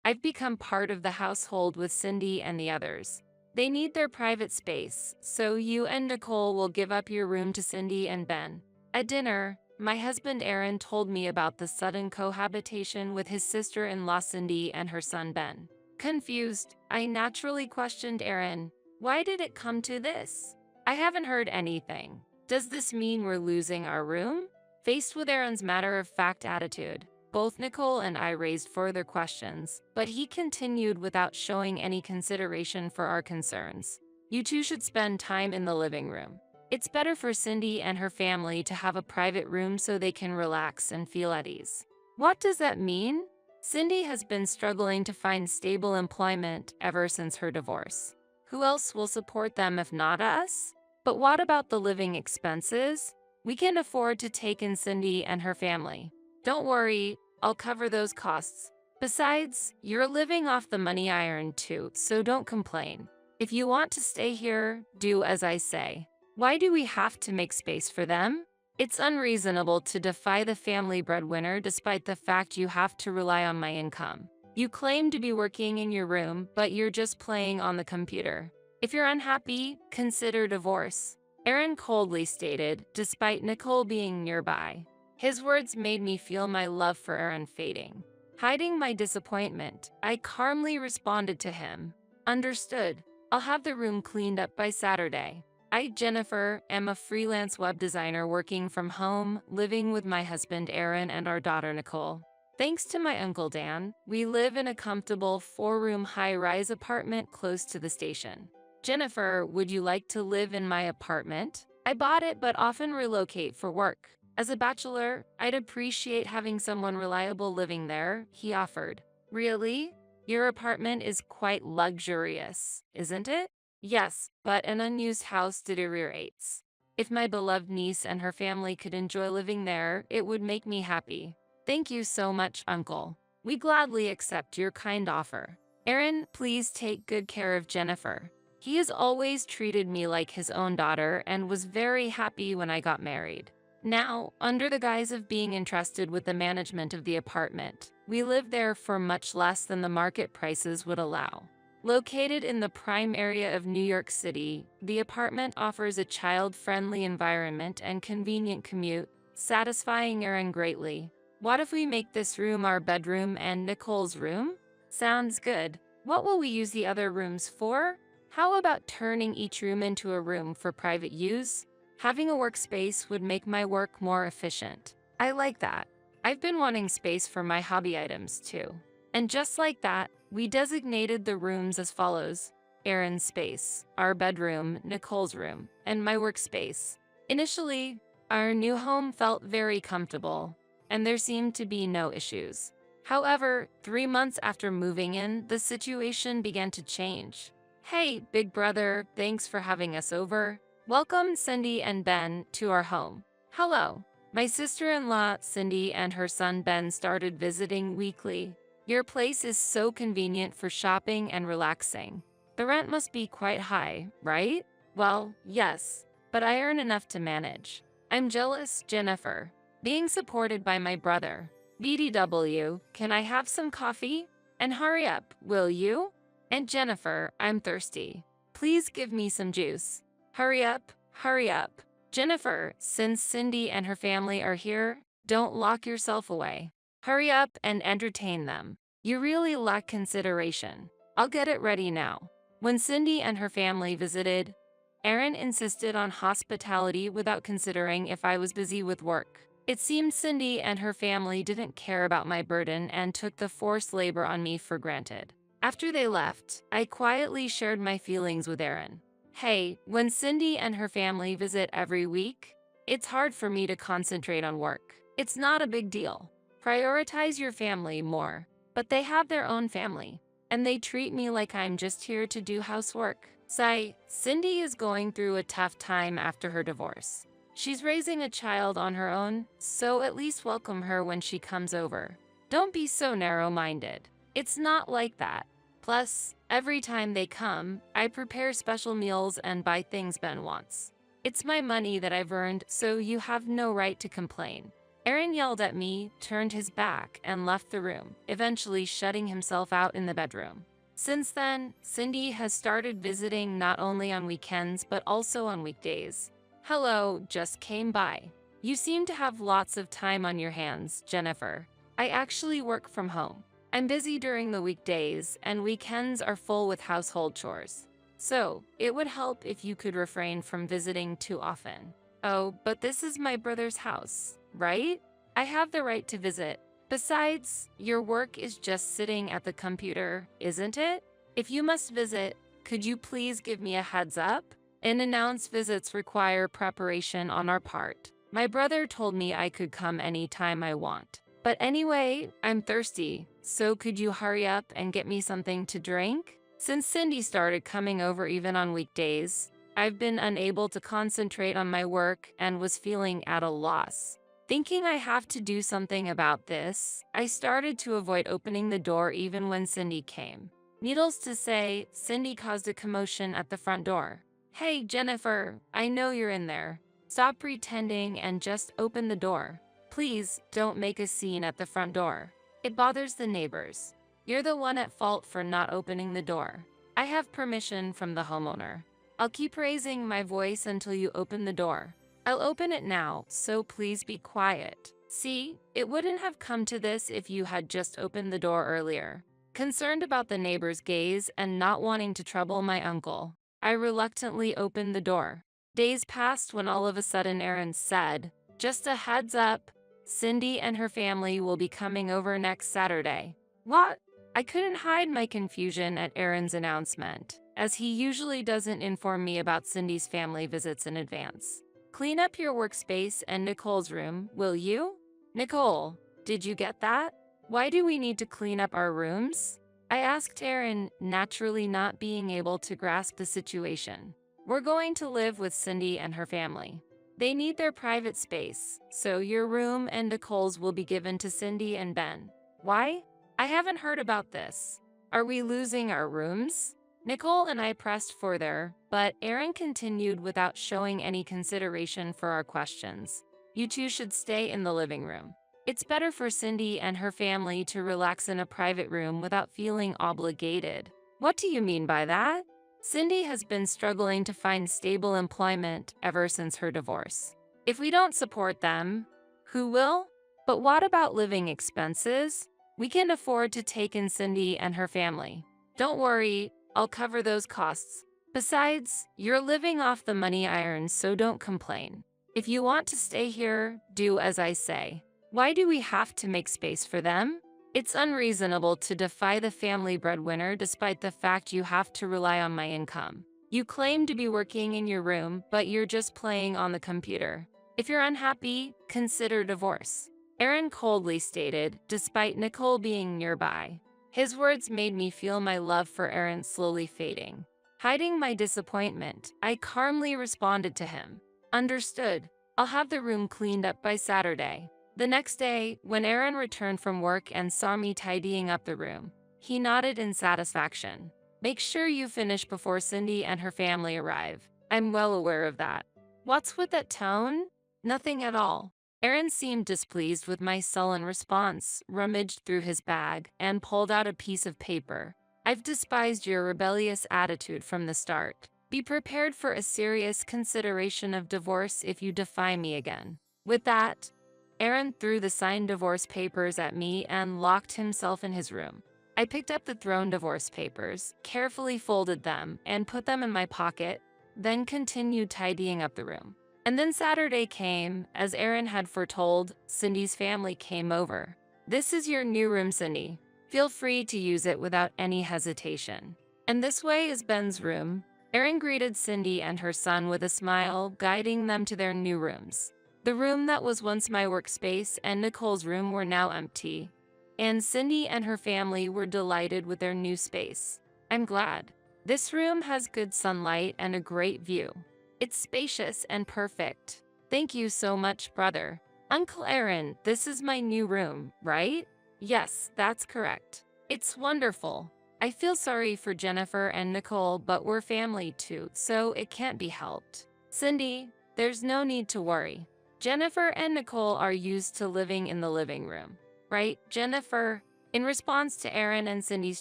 I've become part of the household with Cindy and the others. They need their private space, so you and Nicole will give up your room to Cindy and Ben. At dinner, my husband Aaron told me about the sudden cohabitation with his sister-in-law Cindy and her son Ben. Confused, I naturally questioned Aaron. Why did it come to this? I haven't heard anything. Does this mean we're losing our room? Faced with Aaron's matter-of-fact attitude, both Nicole and I raised further questions, but he continued without showing any consideration for our concerns. You two should spend time in the living room. It's better for Cindy and her family to have a private room so they can relax and feel at ease. What does that mean? Cindy has been struggling to find stable employment ever since her divorce. Who else will support them if not us? But what about the living expenses? We can afford to take in Cindy and her family. Don't worry, I'll cover those costs. Besides, you're living off the money I earned too, so don't complain. If you want to stay here, do as I say. Why do we have to make space for them? It's unreasonable to defy the family breadwinner despite the fact you have to rely on my income. You claim to be working in your room, but you're just playing on the computer. If you're unhappy, consider divorce, Aaron coldly stated, despite Nicole being nearby. His words made me feel my love for Aaron fading. Hiding my disappointment, I calmly responded to him. Understood. I'll have the room cleaned up by Saturday. I, Jennifer, am a freelance web designer working from home, living with my husband Aaron and our daughter Nicole. Thanks to my uncle Dan, we live in a comfortable 4-room high-rise apartment close to the station. Jennifer, would you like to live in my apartment? I bought it but often relocate for work. As a bachelor, I'd appreciate having someone reliable living there, he offered. Really? Your apartment is quite luxurious, isn't it? Yes, but an unused house deteriorates. If my beloved niece and her family could enjoy living there, it would make me happy. Thank you so much, Uncle. We gladly accept your kind offer. Aaron, please take good care of Jennifer. He has always treated me like his own daughter and was very happy when I got married. Now, under the guise of being entrusted with the management of the apartment, we live there for much less than the market prices would allow. Located in the prime area of New York City, the apartment offers a child-friendly environment and convenient commute, satisfying Aaron greatly. What if we make this room our bedroom and Nicole's room? Sounds good. What will we use the other rooms for? How about turning each room into a room for private use? Having a workspace would make my work more efficient. I like that. I've been wanting space for my hobby items too. And just like that, we designated the rooms as follows: Aaron's space, our bedroom, Nicole's room, and my workspace. Initially, our new home felt very comfortable, and there seemed to be no issues. However, 3 months after moving in, the situation began to change. Hey, big brother, thanks for having us over. Welcome Cindy and Ben to our home. Hello. My sister-in-law, Cindy, and her son Ben started visiting weekly. Your place is so convenient for shopping and relaxing. The rent must be quite high, right? Well, yes, but I earn enough to manage. I'm jealous, Jennifer. Being supported by my brother. BDW, can I have some coffee? And hurry up, will you? And Jennifer, I'm thirsty. Please give me some juice. Hurry up, hurry up. Jennifer, since Cindy and her family are here, don't lock yourself away. Hurry up and entertain them. You really lack consideration. I'll get it ready now. When Cindy and her family visited, Aaron insisted on hospitality without considering if I was busy with work. It seemed Cindy and her family didn't care about my burden and took the forced labor on me for granted. After they left, I quietly shared my feelings with Aaron. Hey, when Cindy and her family visit every week, it's hard for me to concentrate on work. It's not a big deal. Prioritize your family more. But they have their own family, and they treat me like I'm just here to do housework. Sigh, Cindy is going through a tough time after her divorce. She's raising a child on her own, so at least welcome her when she comes over. Don't be so narrow-minded. It's not like that. Plus, every time they come, I prepare special meals and buy things Ben wants. It's my money that I've earned, so you have no right to complain. Aaron yelled at me, turned his back, and left the room, eventually shutting himself out in the bedroom. Since then, Cindy has started visiting not only on weekends but also on weekdays. Hello, just came by. You seem to have lots of time on your hands, Jennifer. I actually work from home. I'm busy during the weekdays, and weekends are full with household chores. So, it would help if you could refrain from visiting too often. Oh, but this is my brother's house, right? I have the right to visit. Besides, your work is just sitting at the computer, isn't it? If you must visit, could you please give me a heads up? Unannounced visits require preparation on our part. My brother told me I could come anytime I want. But anyway, I'm thirsty, so could you hurry up and get me something to drink? Since Cindy started coming over even on weekdays, I've been unable to concentrate on my work and was feeling at a loss. Thinking I have to do something about this, I started to avoid opening the door even when Cindy came. Needless to say, Cindy caused a commotion at the front door. "Hey, Jennifer, I know you're in there. Stop pretending and just open the door. Please don't make a scene at the front door. It bothers the neighbors. You're the one at fault for not opening the door. I have permission from the homeowner. I'll keep raising my voice until you open the door. I'll open it now, so please be quiet. See, it wouldn't have come to this if you had just opened the door earlier." Concerned about the neighbor's gaze and not wanting to trouble my uncle, I reluctantly opened the door. Days passed when all of a sudden Aaron said, "Just a heads up, Cindy and her family will be coming over next Saturday." What? I couldn't hide my confusion at Aaron's announcement, as he usually doesn't inform me about Cindy's family visits in advance. "Clean up your workspace and Nicole's room, will you?" Nicole, did you get that? Why do we need to clean up our rooms? I asked Aaron, naturally not being able to grasp the situation. We're going to live with Cindy and her family. They need their private space, so your room and Nicole's will be given to Cindy and Ben. Why? I haven't heard about this. Are we losing our rooms? Nicole and I pressed further, but Aaron continued without showing any consideration for our questions. "You two should stay in the living room. It's better for Cindy and her family to relax in a private room without feeling obligated." What do you mean by that? Cindy has been struggling to find stable employment ever since her divorce. If we don't support them, who will? But what about living expenses? We can afford to take in Cindy and her family. Don't worry, I'll cover those costs. Besides, you're living off the money I earn, so don't complain. If you want to stay here, do as I say. Why do we have to make space for them? It's unreasonable to defy the family breadwinner despite the fact you have to rely on my income. You claim to be working in your room, but you're just playing on the computer. If you're unhappy, consider divorce. Aaron coldly stated, despite Nicole being nearby. His words made me feel my love for Aaron slowly fading. Hiding my disappointment, I calmly responded to him. "Understood. I'll have the room cleaned up by Saturday." The next day, when Aaron returned from work and saw me tidying up the room, he nodded in satisfaction. "Make sure you finish before Cindy and her family arrive. I'm well aware of that." What's with that tone? Nothing at all. Aaron seemed displeased with my sullen response, rummaged through his bag, and pulled out a piece of paper. "I've despised your rebellious attitude from the start. Be prepared for a serious consideration of divorce if you defy me again." With that, Aaron threw the signed divorce papers at me and locked himself in his room. I picked up the thrown divorce papers, carefully folded them, and put them in my pocket, then continued tidying up the room. And then Saturday came. As Aaron had foretold, Cindy's family came over. "This is your new room, Cindy. Feel free to use it without any hesitation. And this way is Ben's room." Aaron greeted Cindy and her son with a smile, guiding them to their new rooms. The room that was once my workspace and Nicole's room were now empty, and Cindy and her family were delighted with their new space. I'm glad. This room has good sunlight and a great view. It's spacious and perfect. Thank you so much, brother. Uncle Aaron, this is my new room, right? Yes, that's correct. It's wonderful. I feel sorry for Jennifer and Nicole, but we're family too, so it can't be helped. Cindy, there's no need to worry. Jennifer and Nicole are used to living in the living room, right, Jennifer? In response to Aaron and Cindy's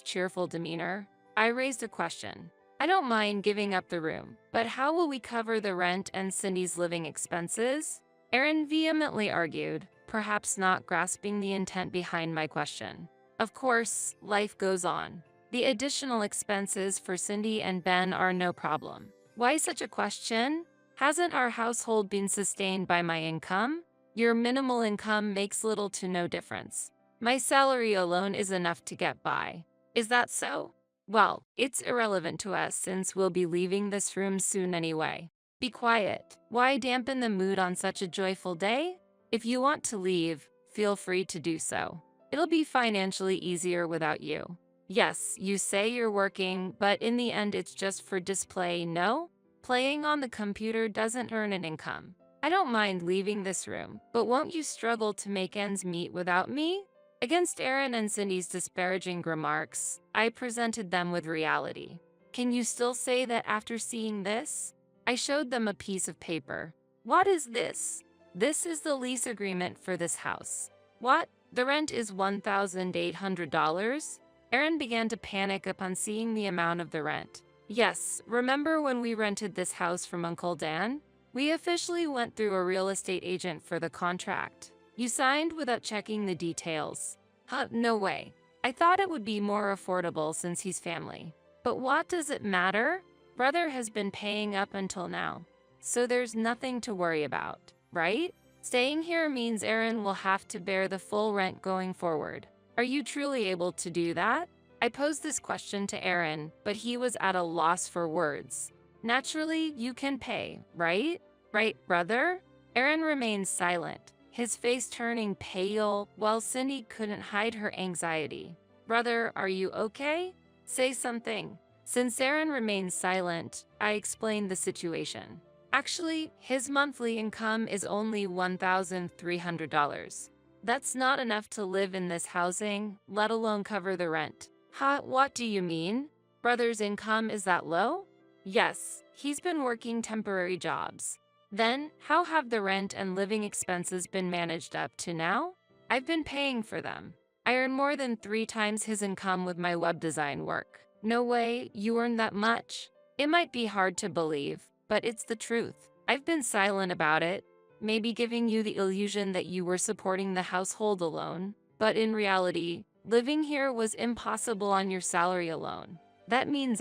cheerful demeanor, I raised a question. I don't mind giving up the room, but how will we cover the rent and Cindy's living expenses? Aaron vehemently argued, perhaps not grasping the intent behind my question. Of course, life goes on. The additional expenses for Cindy and Ben are no problem. Why such a question? Hasn't our household been sustained by my income? Your minimal income makes little to no difference. My salary alone is enough to get by. Is that so? Well, it's irrelevant to us since we'll be leaving this room soon anyway. Be quiet. Why dampen the mood on such a joyful day? If you want to leave, feel free to do so. It'll be financially easier without you. Yes, you say you're working, but in the end it's just for display, no? Playing on the computer doesn't earn an income. I don't mind leaving this room, but won't you struggle to make ends meet without me? Against Aaron and Cindy's disparaging remarks, I presented them with reality. Can you still say that after seeing this? I showed them a piece of paper. What is this? This is the lease agreement for this house. What? The rent is $1,800? Aaron began to panic upon seeing the amount of the rent. Yes, remember when we rented this house from Uncle Dan? We officially went through a real estate agent for the contract. You signed without checking the details. Huh, no way. I thought it would be more affordable since he's family. But what does it matter? Brother has been paying up until now. So there's nothing to worry about, right? Staying here means Aaron will have to bear the full rent going forward. Are you truly able to do that? I posed this question to Aaron, but he was at a loss for words. Naturally, you can pay, right? Right, brother? Aaron remained silent, his face turning pale, while Cindy couldn't hide her anxiety. Brother, are you okay? Say something. Since Aaron remained silent, I explained the situation. Actually, his monthly income is only $1,300. That's not enough to live in this housing, let alone cover the rent. What do you mean? Brother's income is that low? Yes, he's been working temporary jobs. Then, how have the rent and living expenses been managed up to now? I've been paying for them. I earn more than 3 times his income with my web design work. No way, you earn that much? It might be hard to believe, but it's the truth. I've been silent about it, maybe giving you the illusion that you were supporting the household alone. But in reality, living here was impossible on your salary alone. That means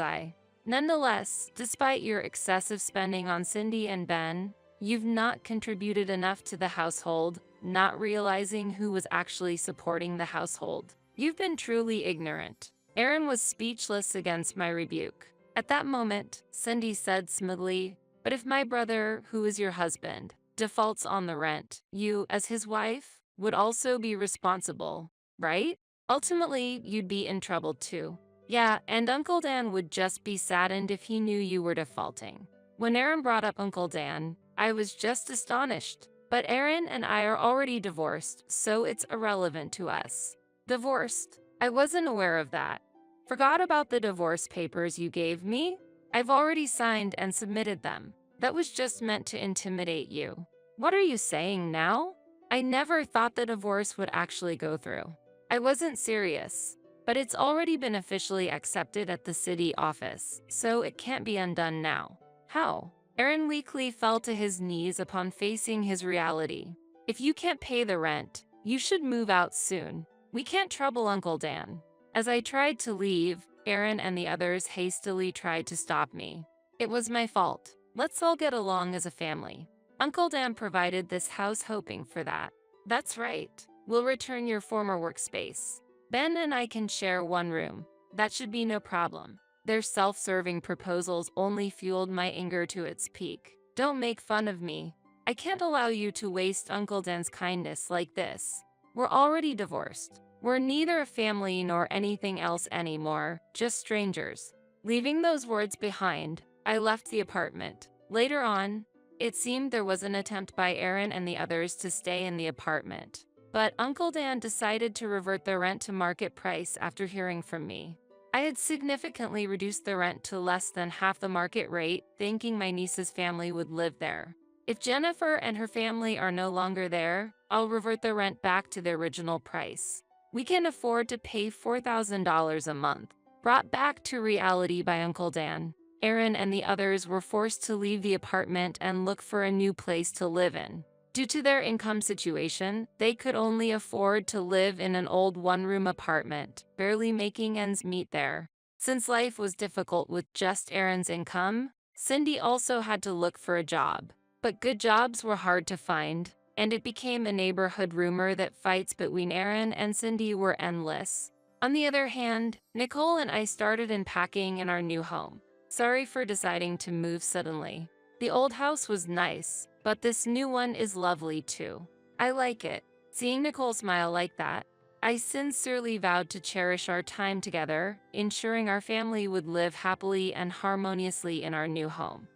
Nonetheless, despite your excessive spending on Cindy and Ben, you've not contributed enough to the household, not realizing who was actually supporting the household. You've been truly ignorant. Aaron was speechless against my rebuke. At that moment, Cindy said smoothly, "But if my brother, who is your husband, defaults on the rent, you, as his wife, would also be responsible, right? Ultimately, you'd be in trouble too. Yeah, and Uncle Dan would just be saddened if he knew you were defaulting." When Aaron brought up Uncle Dan, I was just astonished. But Aaron and I are already divorced, so it's irrelevant to us. Divorced? I wasn't aware of that. Forgot about the divorce papers you gave me? I've already signed and submitted them. That was just meant to intimidate you. What are you saying now? I never thought the divorce would actually go through. I wasn't serious. But it's already been officially accepted at the city office, so it can't be undone now. How? Aaron weakly fell to his knees upon facing his reality. If you can't pay the rent, you should move out soon. We can't trouble Uncle Dan. As I tried to leave, Aaron and the others hastily tried to stop me. It was my fault. Let's all get along as a family. Uncle Dan provided this house hoping for that. That's right. We'll return your former workspace. Ben and I can share one room. That should be no problem. Their self-serving proposals only fueled my anger to its peak. Don't make fun of me. I can't allow you to waste Uncle Dan's kindness like this. We're already divorced. We're neither a family nor anything else anymore, just strangers. Leaving those words behind, I left the apartment. Later on, it seemed there was an attempt by Aaron and the others to stay in the apartment. But Uncle Dan decided to revert the rent to market price after hearing from me. I had significantly reduced the rent to less than half the market rate, thinking my niece's family would live there. If Jennifer and her family are no longer there, I'll revert the rent back to the original price. We can afford to pay $4,000 a month. Brought back to reality by Uncle Dan, Aaron and the others were forced to leave the apartment and look for a new place to live in. Due to their income situation, they could only afford to live in an old one-room apartment, barely making ends meet there. Since life was difficult with just Aaron's income, Cindy also had to look for a job. But good jobs were hard to find, and it became a neighborhood rumor that fights between Aaron and Cindy were endless. On the other hand, Nicole and I started unpacking in our new home. Sorry for deciding to move suddenly. The old house was nice, but this new one is lovely too. I like it. Seeing Nicole smile like that, I sincerely vowed to cherish our time together, ensuring our family would live happily and harmoniously in our new home.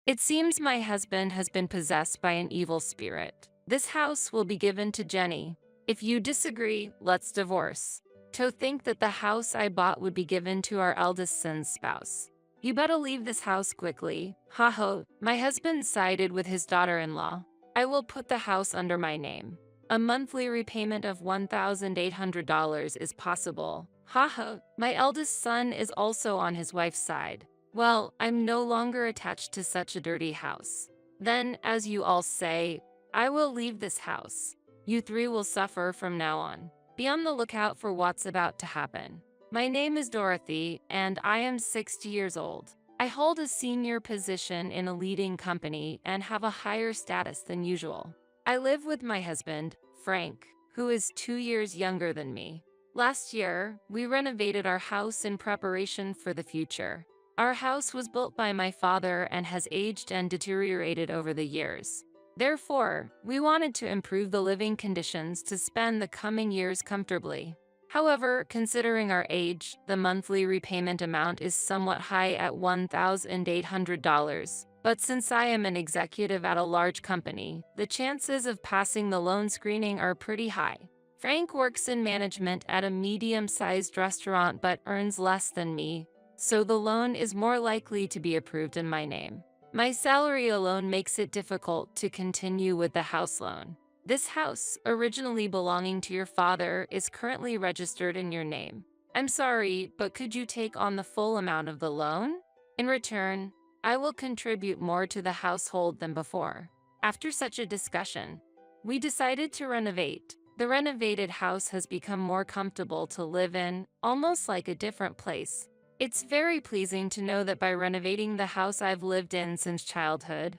It seems my husband has been possessed by an evil spirit. This house will be given to Jenny. If you disagree, let's divorce. To think that the house I bought would be given to our eldest son's spouse. You better leave this house quickly. Ha. My husband sided with his daughter-in-law. I will put the house under my name. A monthly repayment of $1,800 is possible. Ha. My eldest son is also on his wife's side. Well, I'm no longer attached to such a dirty house. Then, as you all say, I will leave this house. You three will suffer from now on. Be on the lookout for what's about to happen. My name is Dorothy, and I am 60 years old. I hold a senior position in a leading company and have a higher status than usual. I live with my husband, Frank, who is 2 years younger than me. Last year, we renovated our house in preparation for the future. Our house was built by my father and has aged and deteriorated over the years. Therefore, we wanted to improve the living conditions to spend the coming years comfortably. However, considering our age, the monthly repayment amount is somewhat high at $1,800. But since I am an executive at a large company, the chances of passing the loan screening are pretty high. Frank works in management at a medium-sized restaurant but earns less than me, so the loan is more likely to be approved in my name. My salary alone makes it difficult to continue with the house loan. This house, originally belonging to your father, is currently registered in your name. I'm sorry, but could you take on the full amount of the loan? In return, I will contribute more to the household than before. After such a discussion, we decided to renovate. The renovated house has become more comfortable to live in, almost like a different place. It's very pleasing to know that by renovating the house I've lived in since childhood,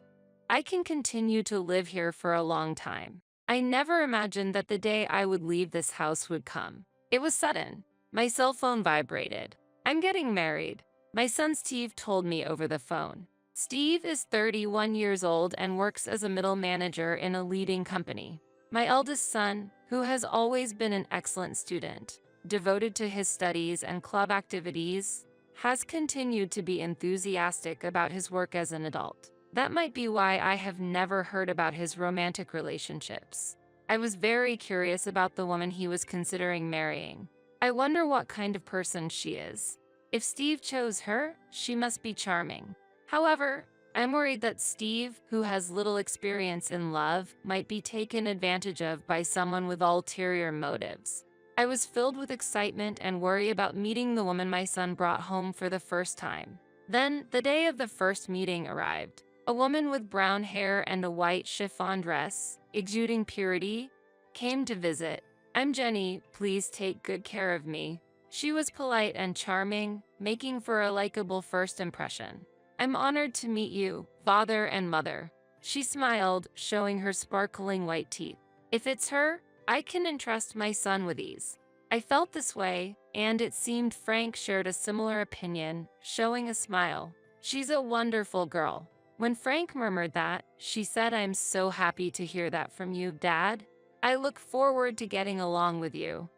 I can continue to live here for a long time. I never imagined that the day I would leave this house would come. It was sudden. My cell phone vibrated. I'm getting married. My son Steve told me over the phone. Steve is 31 years old and works as a middle manager in a leading company. My eldest son, who has always been an excellent student, devoted to his studies and club activities, has continued to be enthusiastic about his work as an adult. That might be why I have never heard about his romantic relationships. I was very curious about the woman he was considering marrying. I wonder what kind of person she is. If Steve chose her, she must be charming. However, I'm worried that Steve, who has little experience in love, might be taken advantage of by someone with ulterior motives. I was filled with excitement and worry about meeting the woman my son brought home for the first time. Then, the day of the first meeting arrived. A woman with brown hair and a white chiffon dress, exuding purity, came to visit. I'm Jenny, please take good care of me. She was polite and charming, making for a likable first impression. I'm honored to meet you, father and mother. She smiled, showing her sparkling white teeth. If it's her, I can entrust my son with ease. I felt this way, and it seemed Frank shared a similar opinion, showing a smile. She's a wonderful girl. When Frank murmured that, she said, I'm so happy to hear that from you, Dad. I look forward to getting along with you.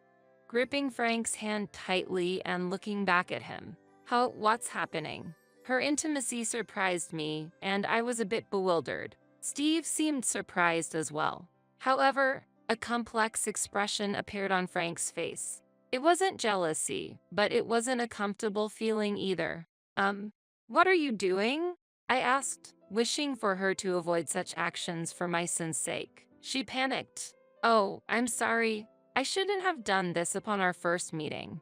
Gripping Frank's hand tightly and looking back at him. What's happening? Her intimacy surprised me, and I was a bit bewildered. Steve seemed surprised as well. However, a complex expression appeared on Frank's face. It wasn't jealousy, but it wasn't a comfortable feeling either. What are you doing? I asked, wishing for her to avoid such actions for my son's sake. She panicked. Oh, I'm sorry. I shouldn't have done this upon our first meeting.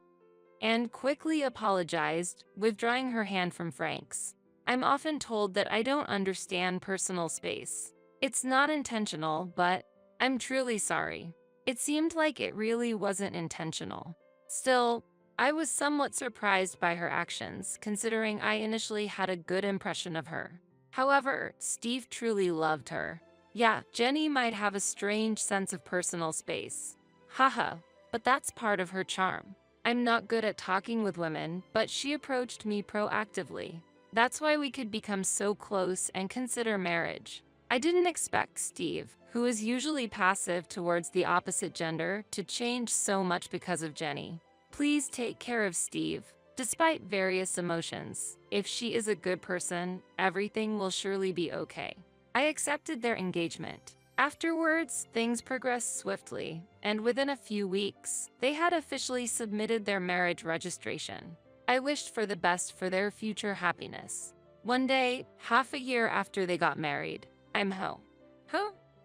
And quickly apologized, withdrawing her hand from Frank's. I'm often told that I don't understand personal space. It's not intentional, but I'm truly sorry. It seemed like it really wasn't intentional. Still, I was somewhat surprised by her actions, considering I initially had a good impression of her. However, Steve truly loved her. Yeah, Jenny might have a strange sense of personal space. Haha. but that's part of her charm. I'm not good at talking with women, but she approached me proactively. That's why we could become so close and consider marriage. I didn't expect Steve, who is usually passive towards the opposite gender, to change so much because of Jenny. Please take care of Steve. Despite various emotions, if she is a good person, everything will surely be okay. I accepted their engagement. Afterwards, things progressed swiftly, and within a few weeks, they had officially submitted their marriage registration. I wished for the best for their future happiness. One day, half a year after they got married, I'm home.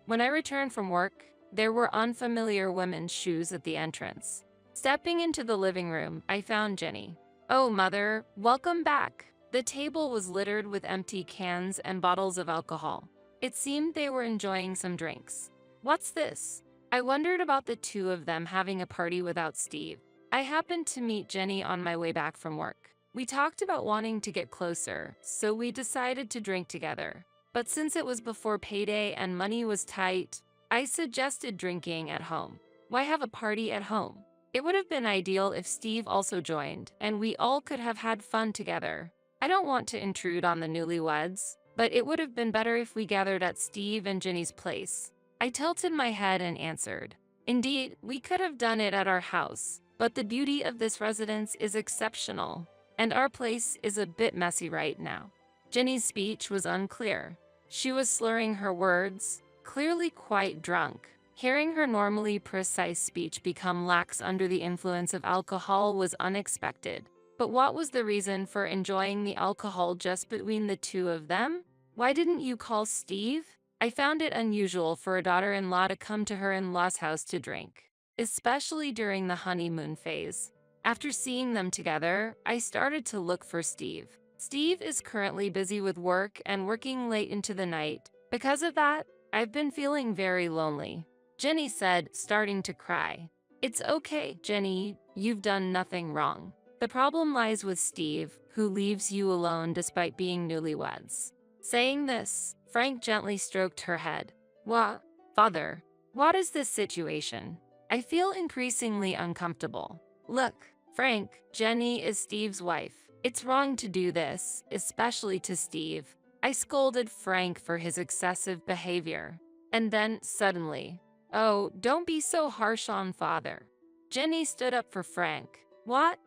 When I returned from work, there were unfamiliar women's shoes at the entrance. Stepping into the living room, I found Jenny. "Oh, Mother, welcome back." The table was littered with empty cans and bottles of alcohol. It seemed they were enjoying some drinks. "What's this?" I wondered about the two of them having a party without Steve. I happened to meet Jenny on my way back from work. We talked about wanting to get closer, so we decided to drink together. But since it was before payday and money was tight, I suggested drinking at home. Why have a party at home? It would have been ideal if Steve also joined, and we all could have had fun together. I don't want to intrude on the newlyweds, but it would have been better if we gathered at Steve and Jenny's place. I tilted my head and answered, "Indeed, we could have done it at our house, but the beauty of this residence is exceptional, and our place is a bit messy right now." Jenny's speech was unclear. She was slurring her words, clearly quite drunk. Hearing her normally precise speech become lax under the influence of alcohol was unexpected. But what was the reason for enjoying the alcohol just between the two of them? "Why didn't you call Steve?" I found it unusual for a daughter-in-law to come to her in-law's house to drink, especially during the honeymoon phase. After seeing them together, I started to look for Steve. Steve is currently busy with work and working late into the night. Because of that, I've been feeling very lonely. Jenny said, starting to cry. "It's okay, Jenny, you've done nothing wrong. The problem lies with Steve, who leaves you alone despite being newlyweds." Saying this, Frank gently stroked her head. "What, Father? What is this situation? I feel increasingly uncomfortable." "Look, Frank, Jenny is Steve's wife. It's wrong to do this, especially to Steve." I scolded Frank for his excessive behavior. And then, suddenly, "Oh, don't be so harsh on Father." Jenny stood up for Frank. "What?"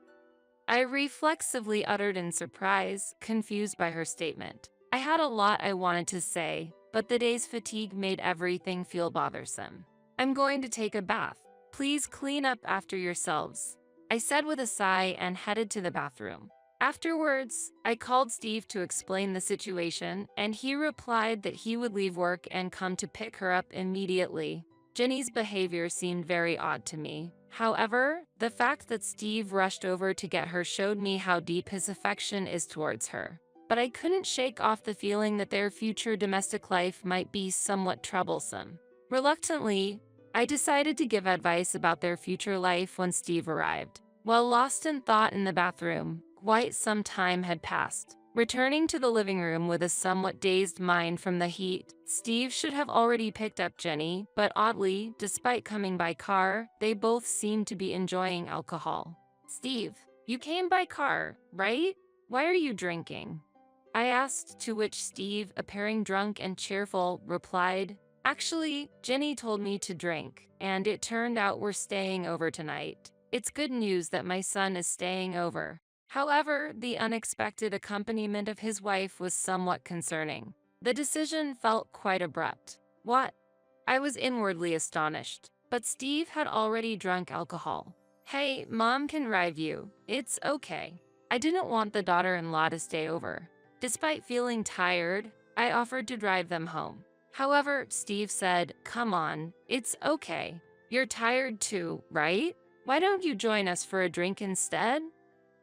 I reflexively uttered in surprise, confused by her statement. I had a lot I wanted to say, but the day's fatigue made everything feel bothersome. "I'm going to take a bath. Please clean up after yourselves," I said with a sigh and headed to the bathroom. Afterwards, I called Steve to explain the situation, and he replied that he would leave work and come to pick her up immediately. Jenny's behavior seemed very odd to me. However, the fact that Steve rushed over to get her showed me how deep his affection is towards her. But I couldn't shake off the feeling that their future domestic life might be somewhat troublesome. Reluctantly, I decided to give advice about their future life when Steve arrived. While lost in thought in the bathroom, quite some time had passed. Returning to the living room with a somewhat dazed mind from the heat, Steve should have already picked up Jenny, but oddly, despite coming by car, they both seemed to be enjoying alcohol. "Steve, you came by car, right? Why are you drinking?" I asked, to which Steve, appearing drunk and cheerful, replied, "Actually, Jenny told me to drink, and it turned out we're staying over tonight. It's good news that my son is staying over." However, the unexpected accompaniment of his wife was somewhat concerning. The decision felt quite abrupt. "What?" I was inwardly astonished, but Steve had already drunk alcohol. "Hey, Mom can drive you. It's okay." I didn't want the daughter-in-law to stay over. Despite feeling tired, I offered to drive them home. However, Steve said, "Come on, it's okay. You're tired too, right? Why don't you join us for a drink instead?"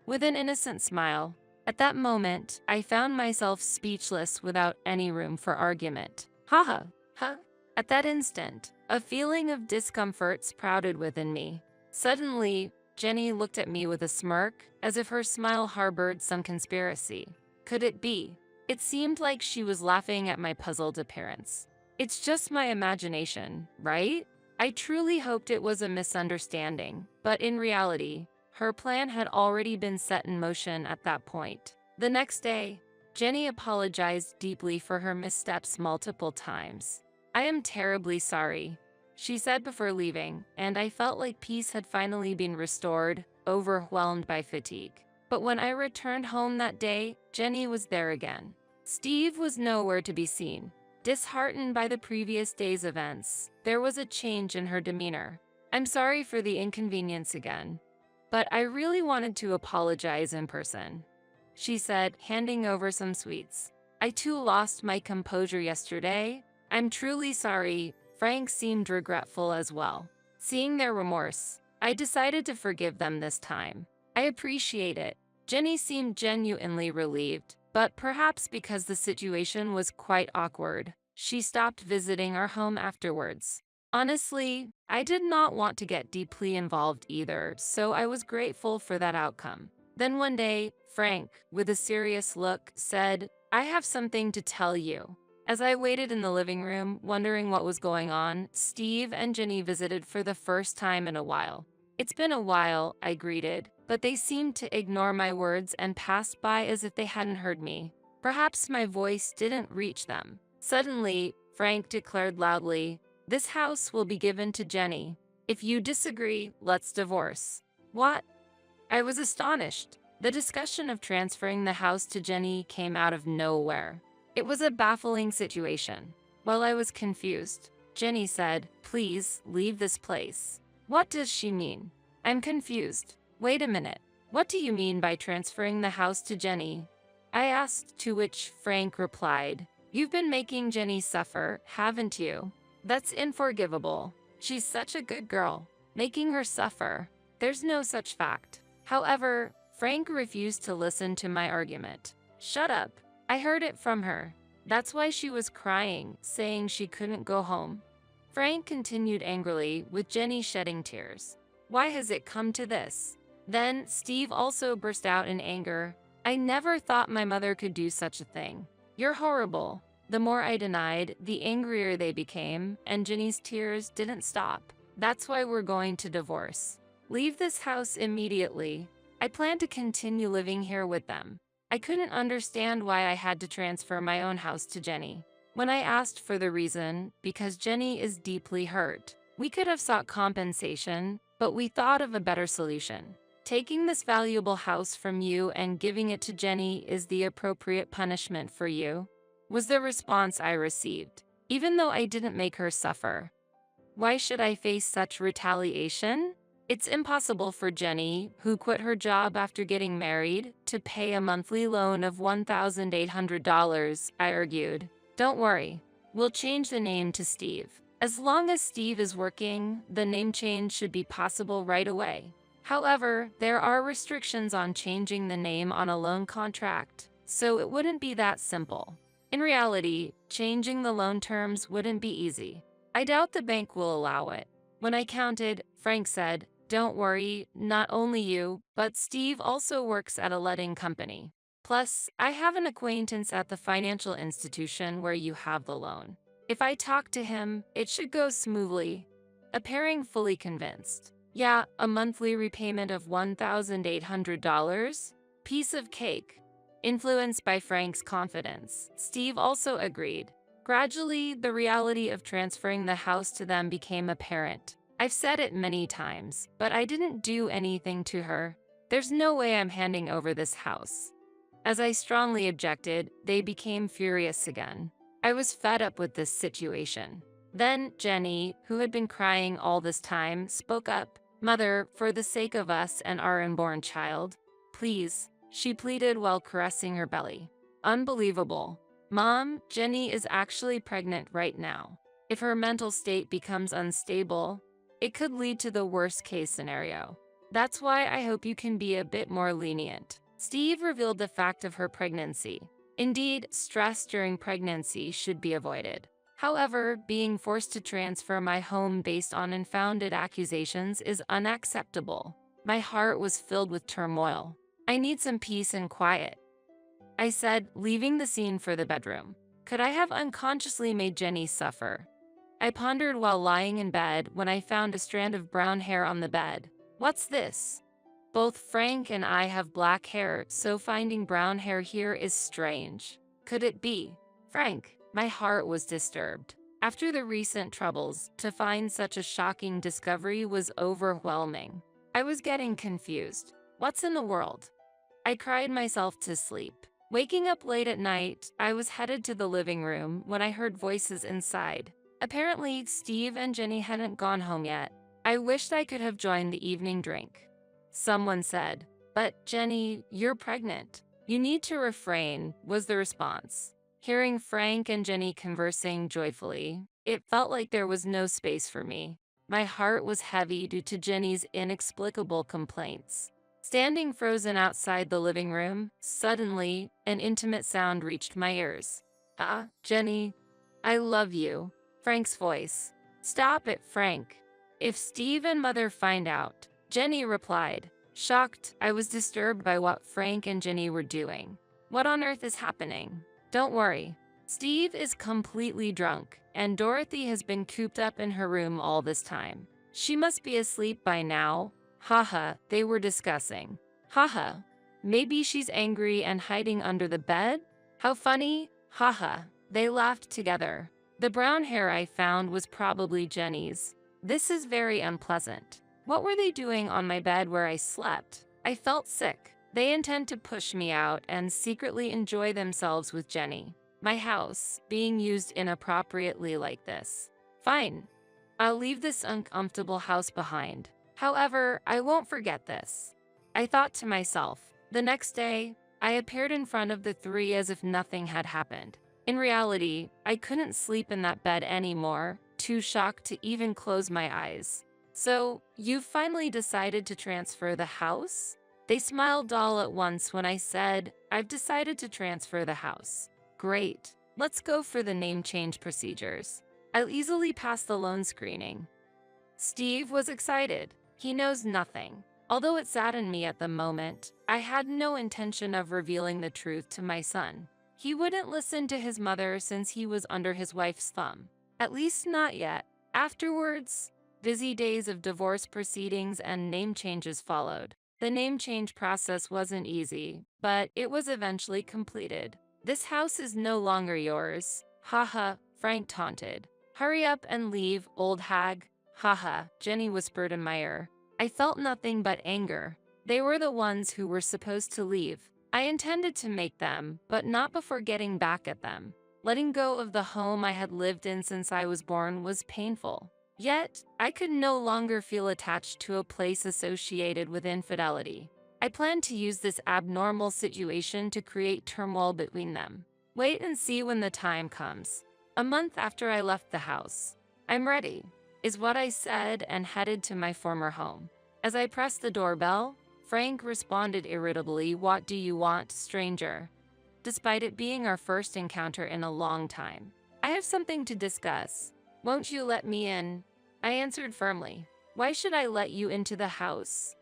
With an innocent smile. At that moment, I found myself speechless without any room for argument. Haha, huh? At that instant, a feeling of discomfort sprouted within me. Suddenly, Jenny looked at me with a smirk, as if her smile harbored some conspiracy. Could it be? It seemed like she was laughing at my puzzled appearance. "It's just my imagination, right?" I truly hoped it was a misunderstanding, but in reality, her plan had already been set in motion at that point. The next day, Jenny apologized deeply for her missteps multiple times. "I am terribly sorry," she said before leaving, and I felt like peace had finally been restored, overwhelmed by fatigue. But when I returned home that day, Jenny was there again. Steve was nowhere to be seen. Disheartened by the previous day's events, there was a change in her demeanor. "I'm sorry for the inconvenience again, but I really wanted to apologize in person," she said, handing over some sweets. "I too lost my composure yesterday. I'm truly sorry." Frank seemed regretful as well. Seeing their remorse, I decided to forgive them this time. "I appreciate it." Jenny seemed genuinely relieved, but perhaps because the situation was quite awkward, she stopped visiting our home afterwards. Honestly, I did not want to get deeply involved either, so I was grateful for that outcome. Then one day, Frank, with a serious look, said, "I have something to tell you." As I waited in the living room, wondering what was going on, Steve and Jenny visited for the first time in a while. "It's been a while," I greeted, but they seemed to ignore my words and passed by as if they hadn't heard me. Perhaps my voice didn't reach them. Suddenly, Frank declared loudly, "This house will be given to Jenny. If you disagree, let's divorce." "What?" I was astonished. The discussion of transferring the house to Jenny came out of nowhere. It was a baffling situation. While I was confused, Jenny said, "Please, leave this place." "What does she mean?" "I'm confused." "Wait a minute. What do you mean by transferring the house to Jenny?" I asked, to which Frank replied, "You've been making Jenny suffer, haven't you? That's unforgivable. She's such a good girl. Making her suffer. There's no such fact." However, Frank refused to listen to my argument. "Shut up. I heard it from her. That's why she was crying, saying she couldn't go home." Frank continued angrily, with Jenny shedding tears. "Why has it come to this?" Then Steve also burst out in anger. "I never thought my mother could do such a thing. You're horrible." The more I denied, the angrier they became, and Jenny's tears didn't stop. "That's why we're going to divorce. Leave this house immediately. I plan to continue living here with them." I couldn't understand why I had to transfer my own house to Jenny. When I asked for the reason, because Jenny is deeply hurt. We could have sought compensation, but we thought of a better solution. "Taking this valuable house from you and giving it to Jenny is the appropriate punishment for you," was the response I received, even though I didn't make her suffer. Why should I face such retaliation? It's impossible for Jenny, who quit her job after getting married, to pay a monthly loan of $1,800, I argued. "Don't worry. We'll change the name to Steve. As long as Steve is working, the name change should be possible right away." However, there are restrictions on changing the name on a loan contract, so it wouldn't be that simple. In reality, changing the loan terms wouldn't be easy. I doubt the bank will allow it. When I counted, Frank said, "Don't worry, not only you, but Steve also works at a letting company. Plus, I have an acquaintance at the financial institution where you have the loan. If I talk to him, it should go smoothly." Appearing fully convinced. "Yeah, a monthly repayment of $1,800? Piece of cake." Influenced by Frank's confidence, Steve also agreed. Gradually, the reality of transferring the house to them became apparent. I've said it many times, but I didn't do anything to her. There's no way I'm handing over this house. As I strongly objected, they became furious again. I was fed up with this situation. Then Jenny, who had been crying all this time, spoke up. "Mother, for the sake of us and our unborn child, please," she pleaded while caressing her belly. Unbelievable. "Mom, Jenny is actually pregnant right now. If her mental state becomes unstable, it could lead to the worst-case scenario. That's why I hope you can be a bit more lenient." Steve revealed the fact of her pregnancy. Indeed, stress during pregnancy should be avoided. However, being forced to transfer my home based on unfounded accusations is unacceptable. My heart was filled with turmoil. "I need some peace and quiet," I said, leaving the scene for the bedroom. Could I have unconsciously made Jenny suffer? I pondered while lying in bed when I found a strand of brown hair on the bed. What's this? Both Frank and I have black hair, so finding brown hair here is strange. Could it be Frank? My heart was disturbed. After the recent troubles, to find such a shocking discovery was overwhelming. I was getting confused. What's in the world? I cried myself to sleep. Waking up late at night, I was headed to the living room when I heard voices inside. Apparently, Steve and Jenny hadn't gone home yet. I wished I could have joined the evening drink. Someone said, "But Jenny, you're pregnant. You need to refrain," was the response. Hearing Frank and Jenny conversing joyfully, it felt like there was no space for me. My heart was heavy due to Jenny's inexplicable complaints. Standing frozen outside the living room, suddenly, an intimate sound reached my ears. "Ah, Jenny, I love you." Frank's voice. "Stop it, Frank. If Steve and Mother find out," Jenny replied. Shocked, I was disturbed by what Frank and Jenny were doing. "What on earth is happening?" "Don't worry. Steve is completely drunk, and Dorothy has been cooped up in her room all this time. She must be asleep by now." Haha, they were discussing. Haha, maybe she's angry and hiding under the bed? How funny. Haha, they laughed together. The brown hair I found was probably Jenny's. This is very unpleasant. What were they doing on my bed where I slept? I felt sick. They intend to push me out and secretly enjoy themselves with Jenny. My house being used inappropriately like this. Fine. I'll leave this uncomfortable house behind. However, I won't forget this. I thought to myself. The next day, I appeared in front of the three as if nothing had happened. In reality, I couldn't sleep in that bed anymore, too shocked to even close my eyes. "So, you've finally decided to transfer the house?" They smiled all at once when I said, "I've decided to transfer the house." "Great. Let's go for the name change procedures. I'll easily pass the loan screening." Steve was excited. He knows nothing. Although it saddened me at the moment, I had no intention of revealing the truth to my son. He wouldn't listen to his mother since he was under his wife's thumb. At least not yet. Afterwards, busy days of divorce proceedings and name changes followed. The name change process wasn't easy, but it was eventually completed. "This house is no longer yours." "Haha," Frank taunted. "Hurry up and leave, old hag." "Haha," Jenny whispered in my ear. I felt nothing but anger. They were the ones who were supposed to leave. I intended to make them, but not before getting back at them. Letting go of the home I had lived in since I was born was painful. Yet, I could no longer feel attached to a place associated with infidelity. I planned to use this abnormal situation to create turmoil between them. Wait and see when the time comes. A month after I left the house. "I'm ready," is what I said and headed to my former home. As I pressed the doorbell, Frank responded irritably, "What do you want, stranger?" Despite it being our first encounter in a long time. "I have something to discuss. Won't you let me in?" I answered firmly. "Why should I let you into the house?"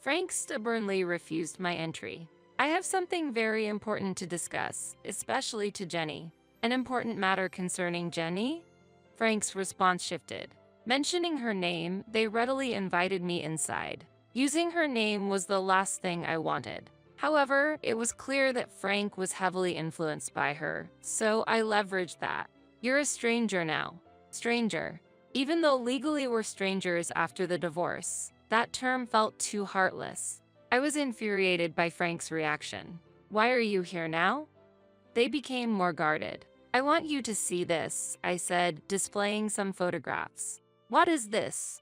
Frank stubbornly refused my entry. "I have something very important to discuss, especially to Jenny." "An important matter concerning Jenny?" Frank's response shifted. Mentioning her name, they readily invited me inside. Using her name was the last thing I wanted. However, it was clear that Frank was heavily influenced by her, so I leveraged that. "You're a stranger now." Stranger. Even though legally we're strangers after the divorce, that term felt too heartless. I was infuriated by Frank's reaction. "Why are you here now?" They became more guarded. "I want you to see this," I said, displaying some photographs. "What is this?"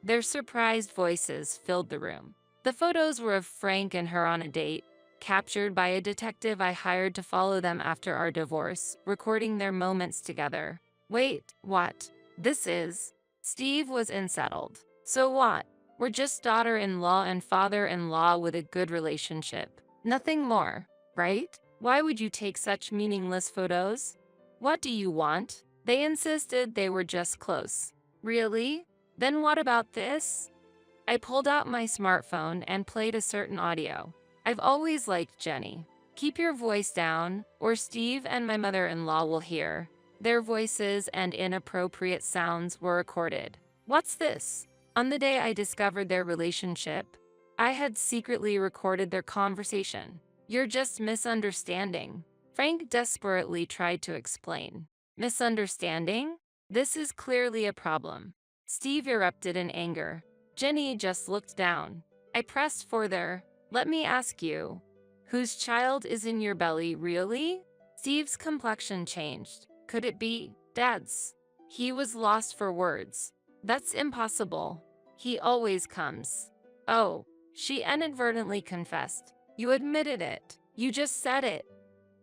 Their surprised voices filled the room. The photos were of Frank and her on a date, captured by a detective I hired to follow them after our divorce, recording their moments together. "Wait, what? This is..." Steve was unsettled. "So what? We're just daughter-in-law and father-in-law with a good relationship. Nothing more, right? Why would you take such meaningless photos?" "What do you want?" They insisted they were just close. "Really? Then what about this?" I pulled out my smartphone and played a certain audio. "I've always liked Jenny. Keep your voice down, or Steve and my mother-in-law will hear." Their voices and inappropriate sounds were recorded. What's this? On the day I discovered their relationship, I had secretly recorded their conversation. You're just misunderstanding. Frank desperately tried to explain. Misunderstanding? This is clearly a problem. Steve erupted in anger. Jenny just looked down. I pressed further. Let me ask you, whose child is in your belly, really? Steve's complexion changed. Could it be Dad's? He was lost for words. That's impossible. He always comes. Oh, she inadvertently confessed. You admitted it. You just said it.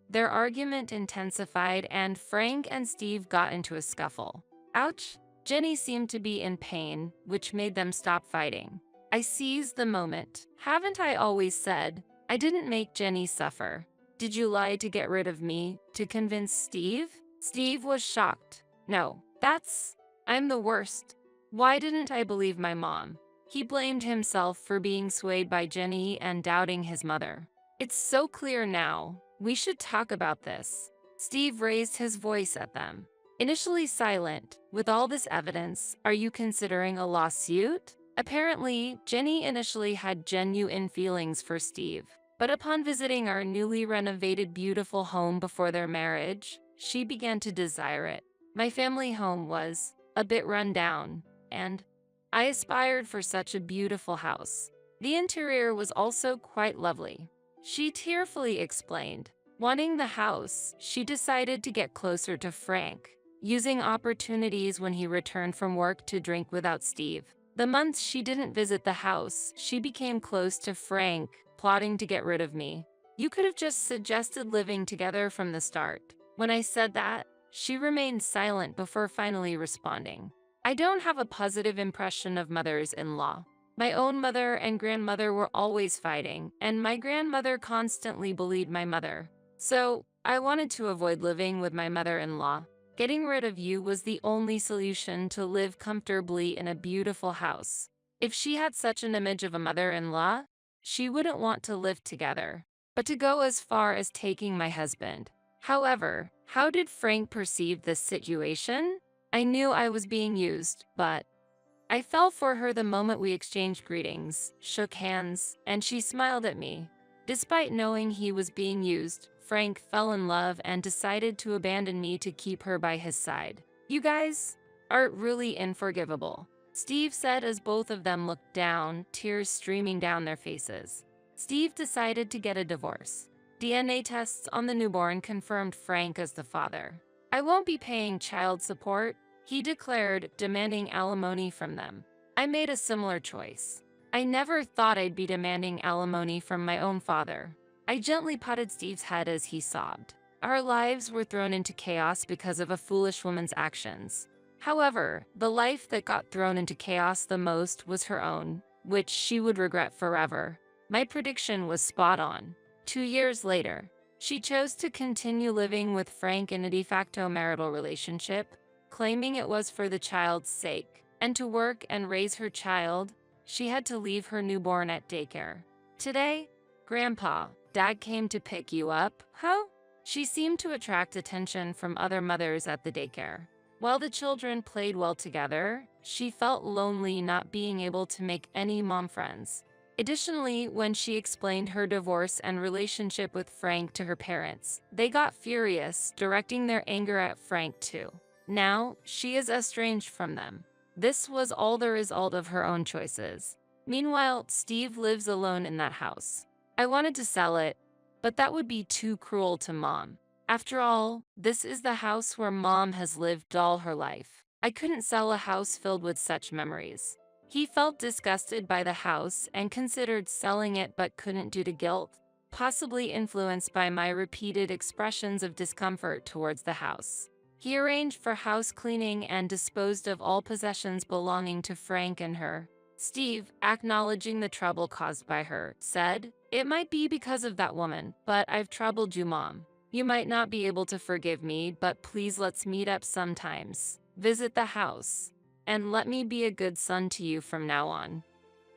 Their argument intensified and Frank and Steve got into a scuffle. Ouch! Jenny seemed to be in pain, which made them stop fighting. I seized the moment. Haven't I always said? I didn't make Jenny suffer. Did you lie to get rid of me, to convince Steve? Steve was shocked. No, I'm the worst. Why didn't I believe my mom? He blamed himself for being swayed by Jenny and doubting his mother. It's so clear now. We should talk about this. Steve raised his voice at them. Initially silent, with all this evidence, are you considering a lawsuit? Apparently, Jenny initially had genuine feelings for Steve. But upon visiting our newly renovated beautiful home before their marriage, she began to desire it. My family home was a bit run down, and I aspired for such a beautiful house. The interior was also quite lovely. She tearfully explained. Wanting the house, she decided to get closer to Frank, using opportunities when he returned from work to drink without Steve. The months she didn't visit the house, she became close to Frank, plotting to get rid of me. You could have just suggested living together from the start. When I said that, she remained silent before finally responding. I don't have a positive impression of mothers-in-law. My own mother and grandmother were always fighting, and my grandmother constantly bullied my mother. So, I wanted to avoid living with my mother-in-law. Getting rid of you was the only solution to live comfortably in a beautiful house. If she had such an image of a mother-in-law, she wouldn't want to live together. But to go as far as taking my husband. However, how did Frank perceive this situation? I knew I was being used, but I fell for her the moment we exchanged greetings, shook hands, and she smiled at me. Despite knowing he was being used, Frank fell in love and decided to abandon me to keep her by his side. You guys are really unforgivable, Steve said as both of them looked down, tears streaming down their faces. Steve decided to get a divorce. DNA tests on the newborn confirmed Frank as the father. I won't be paying child support, he declared, demanding alimony from them. I made a similar choice. I never thought I'd be demanding alimony from my own father. I gently patted Steve's head as he sobbed. Our lives were thrown into chaos because of a foolish woman's actions. However, the life that got thrown into chaos the most was her own, which she would regret forever. My prediction was spot on. 2 years later, she chose to continue living with Frank in a de facto marital relationship, claiming it was for the child's sake. And to work and raise her child, she had to leave her newborn at daycare. Today, Grandpa, Dad came to pick you up, huh? She seemed to attract attention from other mothers at the daycare. While the children played well together, she felt lonely not being able to make any mom friends. Additionally, when she explained her divorce and relationship with Frank to her parents, they got furious, directing their anger at Frank too. Now, she is estranged from them. This was all the result of her own choices. Meanwhile, Steve lives alone in that house. I wanted to sell it, but that would be too cruel to Mom. After all, this is the house where Mom has lived all her life. I couldn't sell a house filled with such memories. He felt disgusted by the house and considered selling it but couldn't due to guilt, possibly influenced by my repeated expressions of discomfort towards the house. He arranged for house cleaning and disposed of all possessions belonging to Frank and her. Steve, acknowledging the trouble caused by her, said, "It might be because of that woman, but I've troubled you, Mom. You might not be able to forgive me, but please let's meet up sometimes. Visit the house. And let me be a good son to you from now on."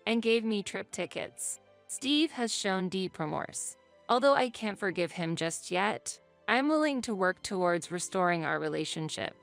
And gave me trip tickets. Steve has shown deep remorse. Although I can't forgive him just yet, I'm willing to work towards restoring our relationship.